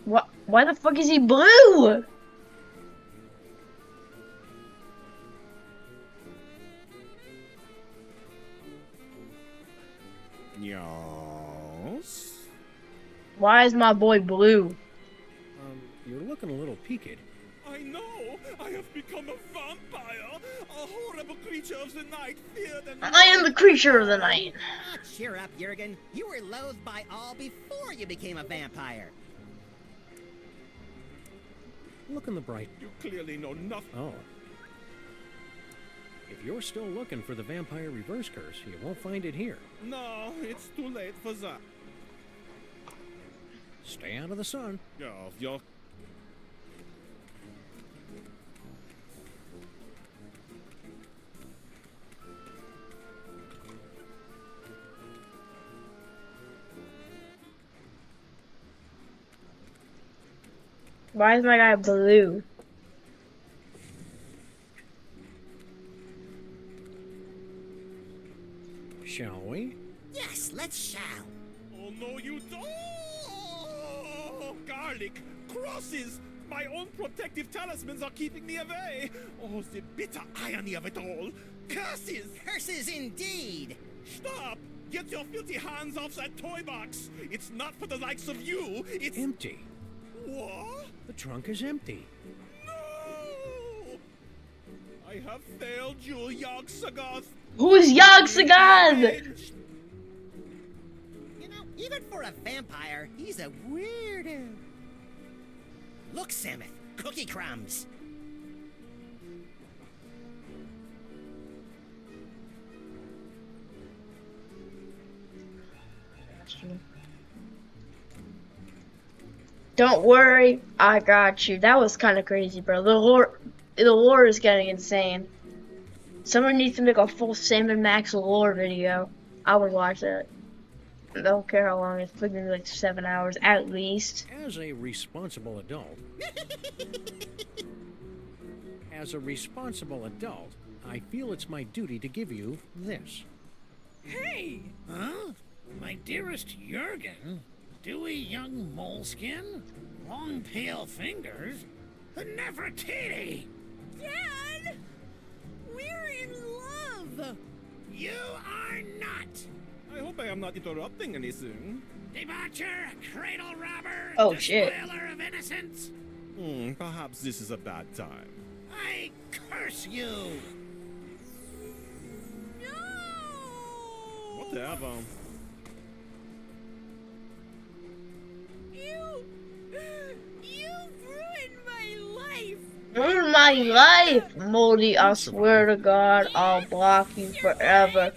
What? Why the fuck is he blue? Yes? Why is my boy blue? You're looking a little peaked. I know! I have become a vampire! A horrible creature of the night, feared and... I am the creature of the night. Ah, cheer up, Jurgen. You were loathed by all before you became a vampire. Look in the bright. You clearly know nothing. Oh. If you're still looking for the vampire reverse curse, you won't find it here. No, it's too late for that. Stay out of the sun. Yeah, you're... Why is my guy blue? Shall we? Yes! let's shall. Oh, no, you don't! Oh, garlic! Crosses! My own protective talismans are keeping me away! Oh, the bitter irony of it all! Curses! Curses indeed! Stop! Get your filthy hands off that toy box! It's not for the likes of you, it's... Empty. What? The trunk is empty. No! I have failed you, Yogg-Sagoth! Who's Yogg-Sagoth? You know, even for a vampire, he's a weirdo. Look, Samuth, cookie crumbs. Don't worry, I got you. That was kind of crazy, bro. The lore is getting insane. Someone needs to make a full Sam and Max lore video. I would watch it. I don't care how long it's probably like 7 hours at least. As a responsible adult, I feel it's my duty to give you this. Hey! Huh? My dearest Jurgen? Dewy young moleskin? Long pale fingers? A Nefertiti! Dad! We're in love! You are not! I hope I am not interrupting anything. Debaucher, cradle robber, Oh, shit. despoiler of innocence! Perhaps this is a bad time. I curse you! Whatever. You've ruined my life! Ruin my life, Moldy. I swear to God, I'll block you forever.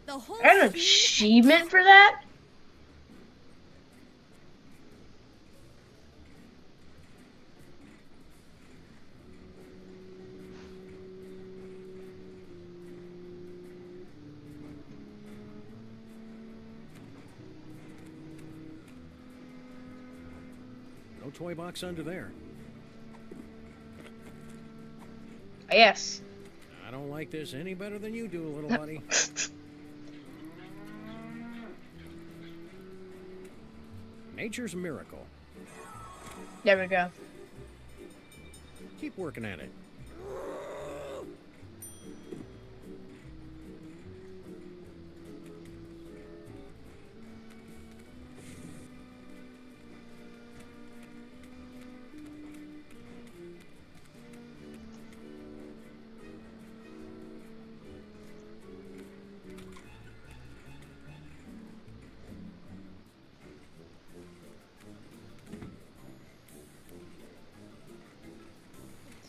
The whole An achievement for that? No toy box under there. Yes. I don't like this any better than you do, little buddy. Nature's miracle. There we go. Keep working at it.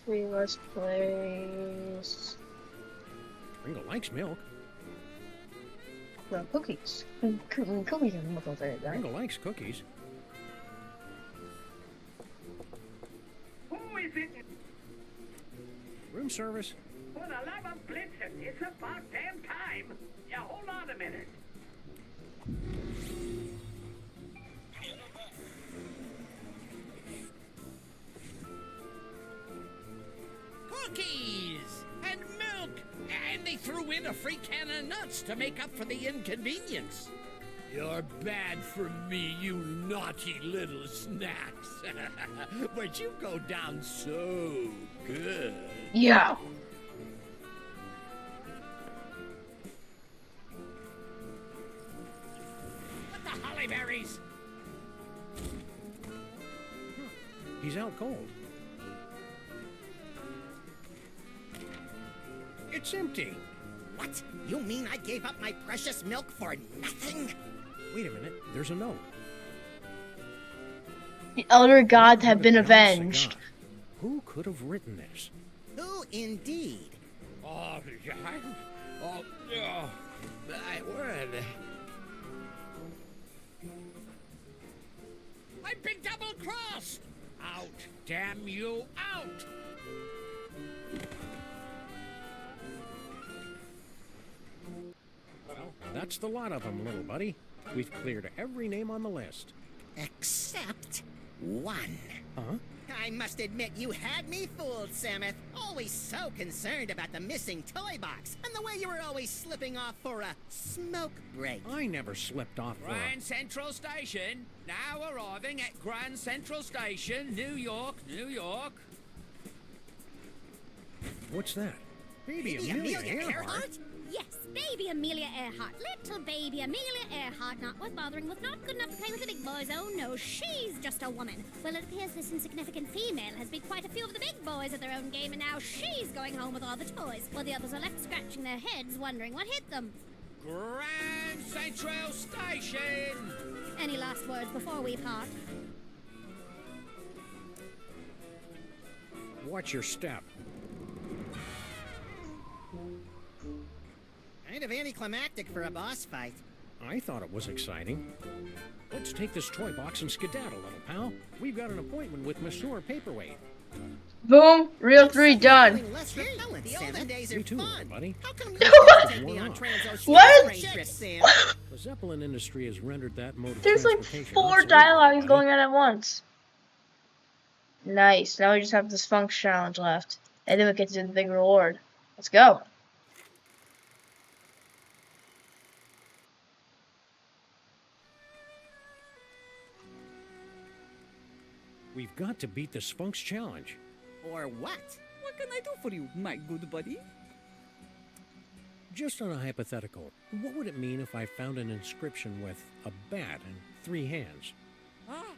We must place Ringo likes milk. no cookies. Cookies are milk over there. Ringo likes cookies. Who is it? Room service. For the love of Blitzen, it's about damn time. Yeah, hold on a minute. Cookies! And milk! And they threw in a free can of nuts to make up for the inconvenience. You're bad for me, you naughty little snacks. But you go down so good. Yeah. What the hollyberries? He's out cold. It's empty. What? You mean I gave up my precious milk for nothing? Wait a minute. There's a note. The elder gods have been avenged. Who could have written this? Who indeed? Oh, yeah. Oh, I would. I've been double-crossed! Out, damn you, out! Well, that's the lot of them, little buddy. We've cleared every name on the list. Except one. Huh? I must admit, you had me fooled, Samus. Always so concerned about the missing toy box, and the way you were always slipping off for a smoke break. I never slipped off for a... Grand Central Station. Now arriving at Grand Central Station, New York, New York. What's that? Baby Amelia Earhart? Yes, baby Amelia Earhart. Little baby Amelia Earhart, not worth bothering with, not good enough to play with the big boys. Oh no, she's just a woman. Well, it appears this insignificant female has beat quite a few of the big boys at their own game, and now she's going home with all the toys, while the others are left scratching their heads, wondering what hit them. Grand Central Station. Any last words before we part? Watch your step. Kind of anticlimactic for a boss fight. I thought it was exciting. Let's take this toy box and skedaddle, little pal. We've got an appointment with Monsieur Paperweight. Boom! Reel 3 done. Less repellent, the olden days are Me too, fun. buddy. How come you don't take me on What? trips, Sam? The Zeppelin industry has rendered that mode of There's like transportation 4 obsolete, dialogues buddy. going on at once. Nice. Now we just have the Sphinx challenge left. And then we get to do the big reward. Let's go. We've got to beat the Sphinx challenge. Or what? What can I do for you, my good buddy? Just on a hypothetical, what would it mean if I found an inscription with a bat and 3 hands? Ah,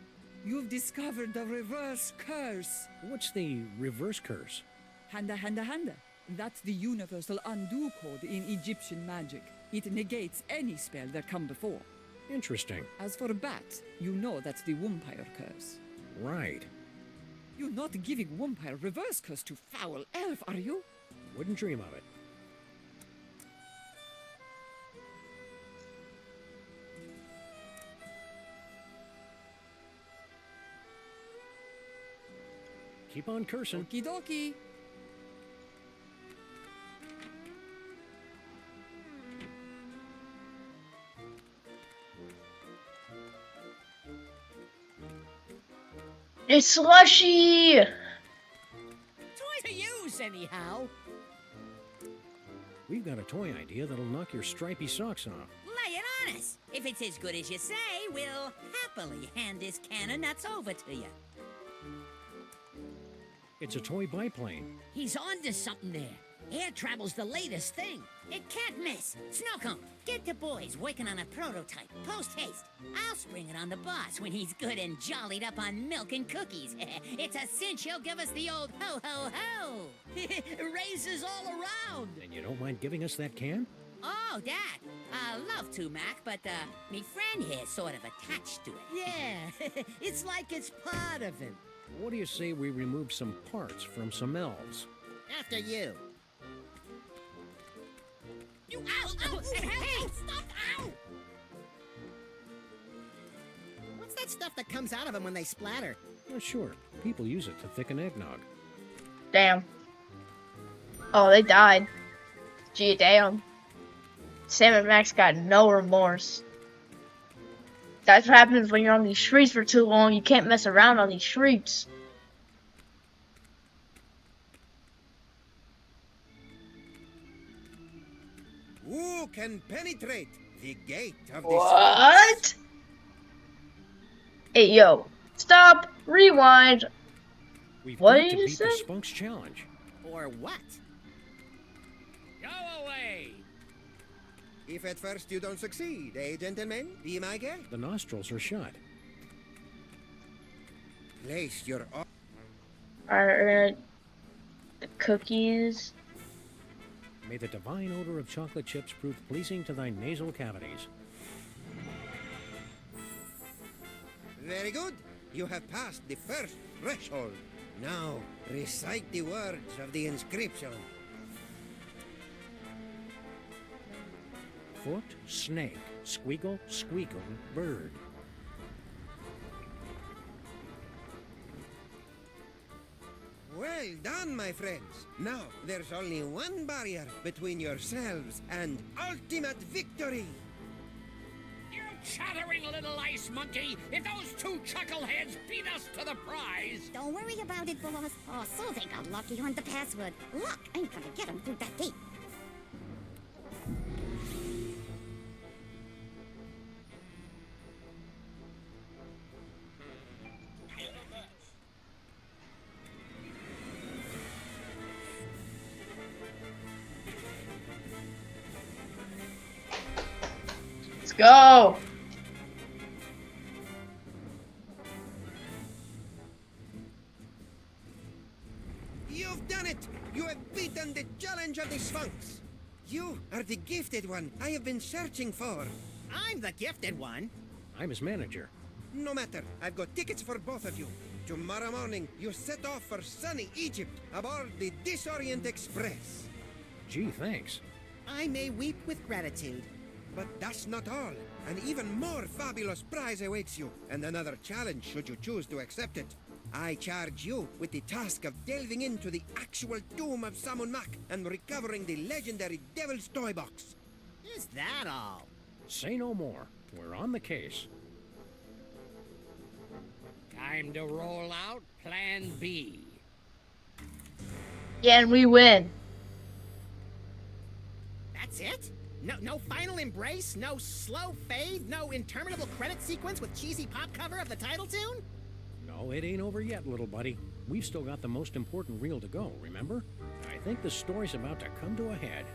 you've discovered the reverse curse. What's the reverse curse? Handa, handa, handa. That's the universal undo code in Egyptian magic. It negates any spell that come before. Interesting. As for bat, you know that's the Wumpire curse. Right. You're not giving Wumpire reverse curse to foul elf, are you? Wouldn't dream of it. Keep on cursing. Okie dokie. It's slushy! Toy to use, anyhow. We've got a toy idea that'll knock your stripy socks off. Lay it on us. If it's as good as you say, we'll happily hand this can of nuts over to you. It's a toy biplane. He's onto something there. Air travel's the latest thing. It can't miss. Snowcone, get the boys working on a prototype. Post haste. I'll spring it on the boss when he's good and jollied up on milk and cookies. It's a cinch he'll give us the old ho-ho-ho. Raises all around. And you don't mind giving us that can? Oh, that. Love to, Mac, but, me friend here's sort of attached to it. Yeah, it's like it's part of him. What do you say we remove some parts from some elves? After you. You ow! Hey! Stop! Ow! What's that stuff that comes out of them when they splatter? Well, sure. People use it to thicken eggnog. Damn. Oh, they died. Gee, damn. Sam and Max got no remorse. That's what happens when you're on these streets for too long. You can't mess around on these streets. Who can penetrate the gate of the What? Hey, yo. Stop. Rewind. We've What got did to you beat say? the Sphinx challenge. Or what? Go away. If at first you don't succeed, gentlemen? Be my guest. The nostrils are shut. Place your... Alright. The cookies. May the divine odor of chocolate chips prove pleasing to thy nasal cavities. Very good. You have passed the first threshold. Now, recite the words of the inscription. Foot, snake, squeakle, squeakle, bird. Well done, my friends. Now, there's only one barrier between yourselves and ultimate victory. You chattering little ice monkey, if those two chuckleheads beat us to the prize. Don't worry about it, boss. Oh, so they got lucky on the password. Look, I'm gonna get them through that gate. Let's go. You've done it! You have beaten the challenge of the Sphinx! You are the gifted one I have been searching for. I'm the gifted one. I'm his manager. No matter, I've got tickets for both of you. Tomorrow morning, you set off for sunny Egypt aboard the Disorient Express. Gee, thanks. I may weep with gratitude. But that's not all. An even more fabulous prize awaits you, and another challenge should you choose to accept it. I charge you with the task of delving into the actual tomb of Samun Mak and recovering the legendary Devil's Toy Box. Is that all? Say no more. We're on the case. Time to roll out Plan B. Yeah, and we win. That's it? No final embrace? No slow fade? No interminable credit sequence with cheesy pop cover of the title tune? No, it ain't over yet, little buddy. We've still got the most important reel to go, remember? I think the story's about to come to a head.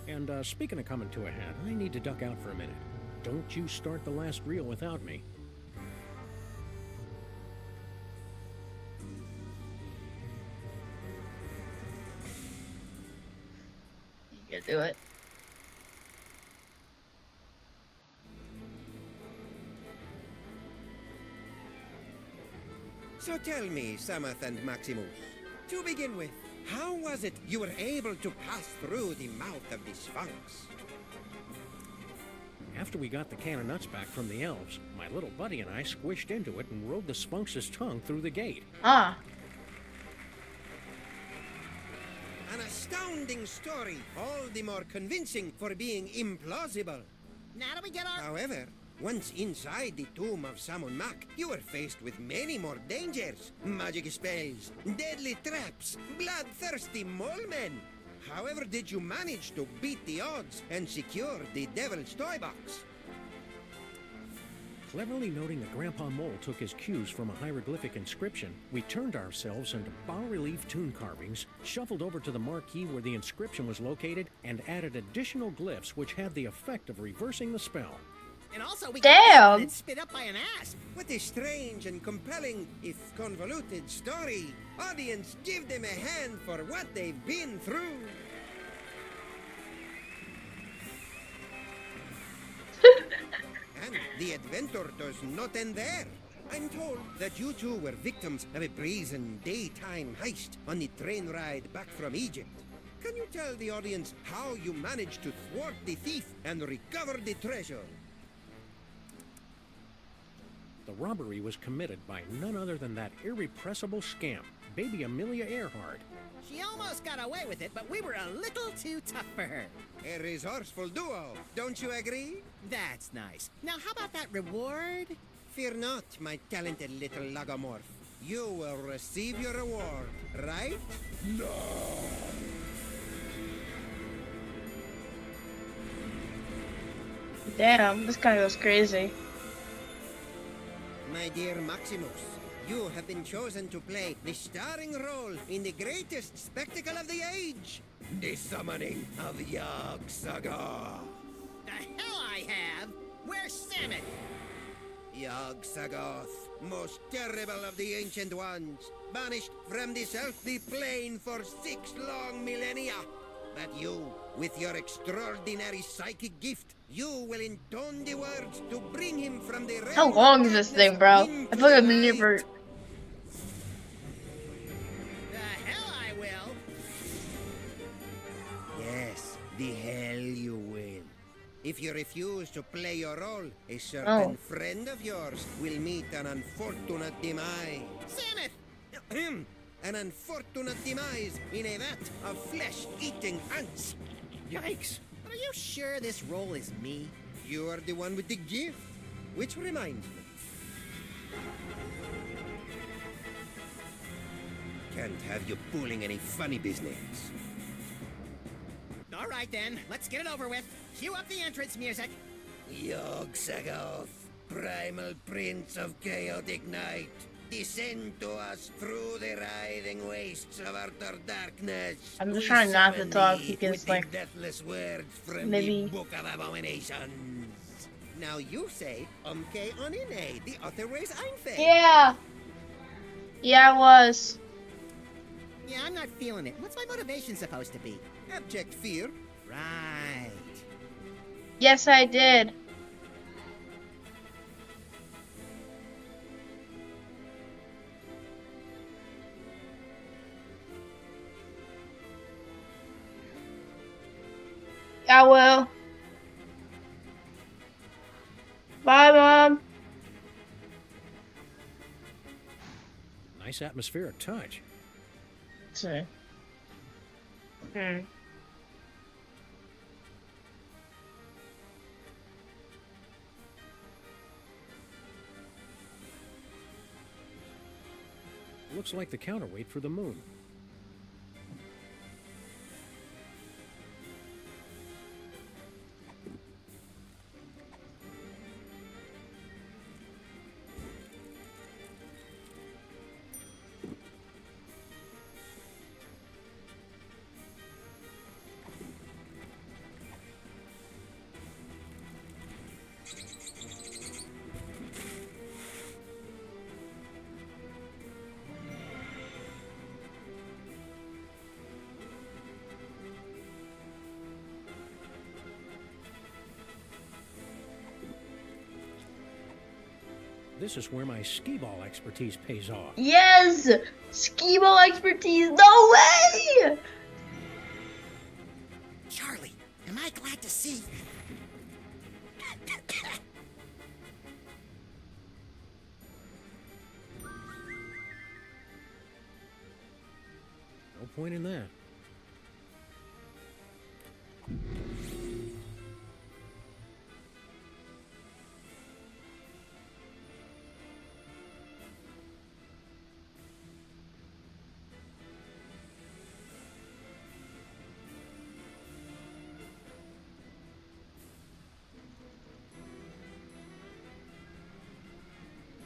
And speaking of coming to a head, I need to duck out for a minute. Don't you start the last reel without me. You can do it. So tell me, Samath and Maximus, to begin with, how was it you were able to pass through the mouth of the Sphinx? After we got the can of nuts back from the elves, my little buddy and I squished into it and rode the Sphinx's tongue through the gate. Ah. An astounding story, all the more convincing for being implausible. Now do we get our... However, once inside the tomb of Samun Mak, you were faced with many more dangers. Magic spells, deadly traps, bloodthirsty mole men. However, did you manage to beat the odds and secure the Devil's Toy Box? Cleverly noting that Grandpa Mole took his cues from a hieroglyphic inscription, we turned ourselves into bas-relief tomb carvings, shuffled over to the marquee where the inscription was located, and added additional glyphs which had the effect of reversing the spell. And also we Damn. got spit up by an asp. What a strange and compelling, if convoluted, story. Audience, give them a hand for what they've been through. And the adventure does not end there. I'm told that you two were victims of a brazen daytime heist on the train ride back from Egypt. Can you tell the audience how you managed to thwart the thief and recover the treasure? The robbery was committed by none other than that irrepressible scamp, baby Amelia Earhart. She almost got away with it, but we were a little too tough for her. A resourceful duo, don't you agree? That's nice. Now how about that reward? Fear not, my talented little logomorph. You will receive your reward, right? No! Damn, this guy goes crazy. My dear Maximus, you have been chosen to play the starring role in the greatest spectacle of the age, the summoning of Yog-Sagoth. The hell I have! Where's Samet? Yog-Sagoth, most terrible of the ancient ones, banished from this earthly plane for 6 long millennia. But you, with your extraordinary psychic gift, you will intone the words to bring him from the How long is this thing, bro? I feel like I've been here for... The hell I will! Yes, the hell you will. If you refuse to play your role, a certain friend of yours will meet an unfortunate demise. Samet! An unfortunate demise in a vat of flesh-eating ants. Yikes! Are you sure this role is me? You are the one with the gift. Which reminds me. Can't have you pulling any funny business. All right, then. Let's get it over with. Cue up the entrance music. Yog-Sagoth, primal prince of chaotic night, descend to us through the writhing wastes of utter darkness. I'm just We trying not to summon talk thee because, with the like, deathless words from maybe- the Book of Abominations. Now you say, Umke Onine, the other ways Einfeld. Yeah. Yeah, I was. Yeah, I'm not feeling it. What's my motivation supposed to be? Abject fear. Right. Yes, I did. I will. Bye, Mom. Nice atmospheric touch. See. Looks like the counterweight for the moon. This is where my skee-ball expertise pays off. Yes! Skee-ball expertise. No way! Charlie, am I glad to see? No point in that.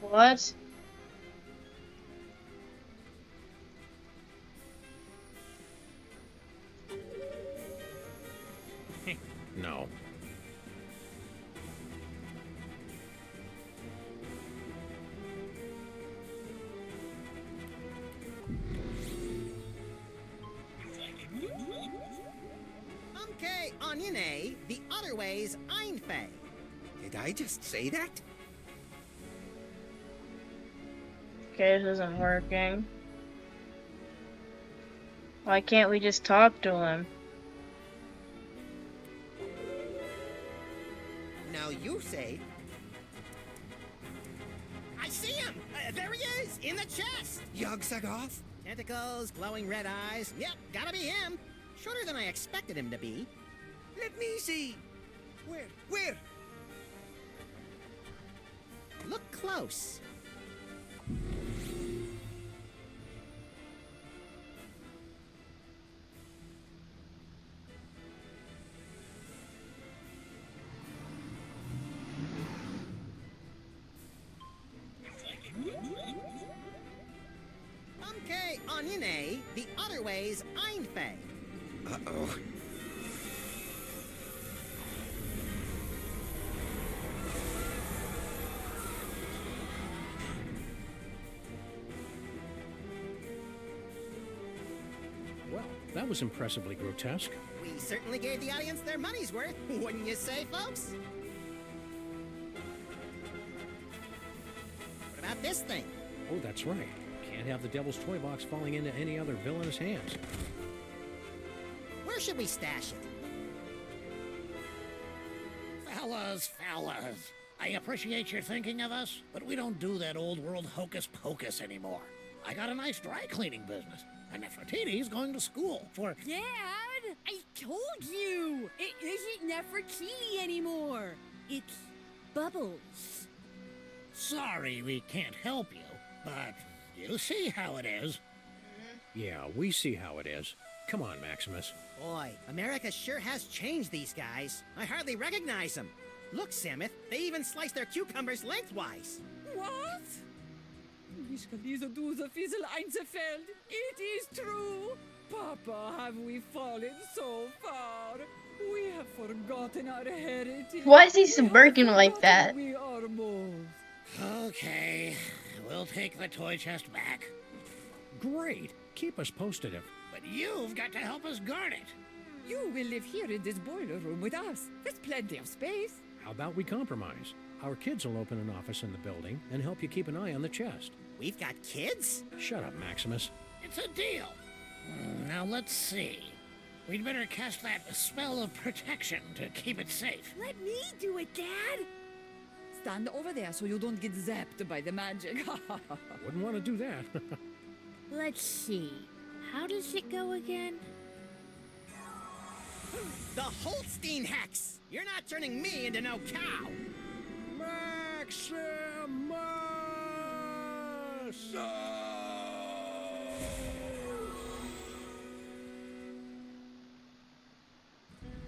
What? No. Okay, Onyene, the other way's Einfei. Did I just say that? Okay, this isn't working. Why can't we just talk to him? Now you say. I see him! There he is, in the chest! Yog-Sagoth? Tentacles, glowing red eyes. Yep, gotta be him. Shorter than I expected him to be. Let me see. Where? Look close. Okay, Onyene, the other way's Einfei. Uh-oh. Well, that was impressively grotesque. We certainly gave the audience their money's worth, wouldn't you say, folks? What about this thing? Oh, that's right. Can't have the Devil's Toy Box falling into any other villainous hands. Where should we stash it? Fellas, I appreciate your thinking of us, but we don't do that old world hocus pocus anymore. I got a nice dry cleaning business, and Nefertiti's going to school for... Dad, I told you! It isn't Nefertiti anymore. It's Bubbles. Sorry we can't help you, but you see how it is. Yeah, we see how it is. Come on, Maximus. Boy, America sure has changed these guys. I hardly recognize them. Look, Samuth, they even slice their cucumbers lengthwise. What? Ich kann diese Duse Fiesel Einzelfeld. It is true. Papa, have we fallen so far? We have forgotten our heritage. Why is he smirking like that? We are both. Okay, we'll take the toy chest back. Great. Keep us posted if... But you've got to help us guard it. You will live here in this boiler room with us. There's plenty of space. How about we compromise? Our kids will open an office in the building and help you keep an eye on the chest. We've got kids? Shut up, Maximus. It's a deal. Now let's see. We'd better cast that spell of protection to keep it safe. Let me do it, Dad. Stand over there so you don't get zapped by the magic. Wouldn't want to do that. Let's see. How does it go again? The Holstein Hex! You're not turning me into no cow! Maximus!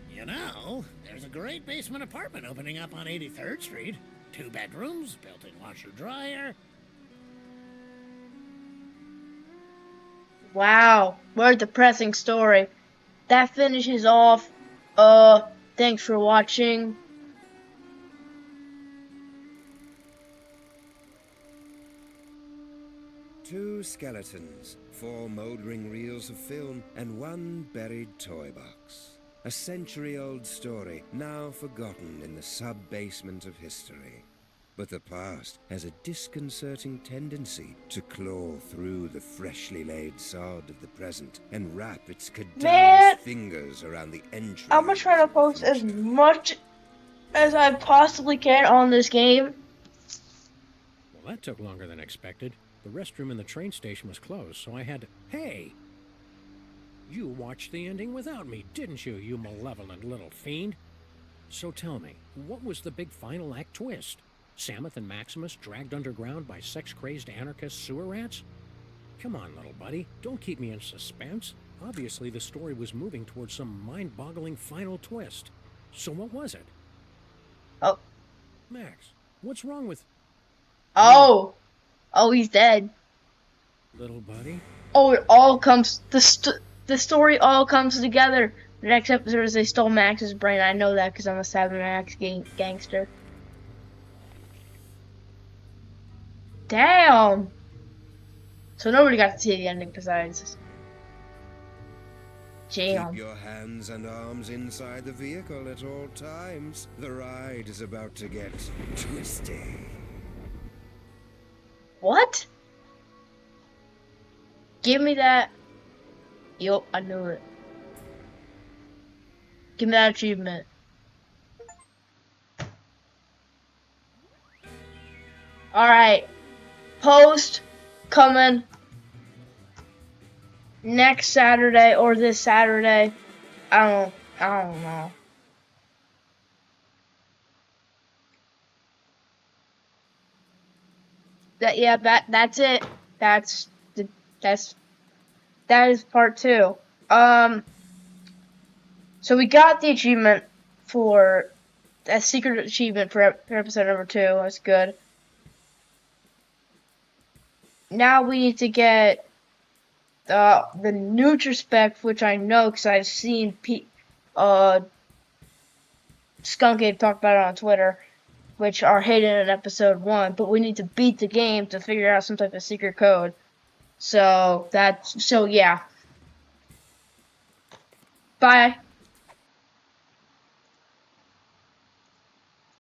You know, there's a great basement apartment opening up on 83rd Street. 2 bedrooms, built-in washer-dryer. Wow, what a depressing story. That finishes off. Thanks for watching. Two skeletons, 4 mouldering reels of film, and 1 buried toy box. A century-old story, now forgotten in the sub-basement of history. But the past has a disconcerting tendency to claw through the freshly laid sod of the present and wrap its cadaverous fingers around the entry. I'm gonna try to post as much as I possibly can on this game. Well, that took longer than expected. The restroom in the train station was closed, so I had to... Hey! You watched the ending without me, didn't you, you malevolent little fiend? So tell me, what was the big final act twist? Samuth and Maximus dragged underground by sex-crazed anarchist sewer rats? Come on, little buddy, don't keep me in suspense. Obviously, the story was moving towards some mind-boggling final twist. So what was it? Oh. Max, what's wrong with... Oh! Oh, he's dead. Little buddy? Oh, it all comes... The story all comes together. The next episode is they stole Max's brain. I know that because I'm a Savage Max gangster. Damn! So nobody got to see the ending besides... Damn. Keep your hands and arms inside the vehicle at all times. The ride is about to get twisty. What? Give me that. Yup, I knew it. Give me that achievement. Alright. Post coming next Saturday or this Saturday. I don't know. That's it. That is part 2. So we got the achievement for a secret achievement for episode number 2. That's good. Now we need to get the Nutrispec, which I know because I've seen Skunkade talk about it on Twitter, which are hidden in episode 1. But we need to beat the game to figure out some type of secret code. So yeah. Bye.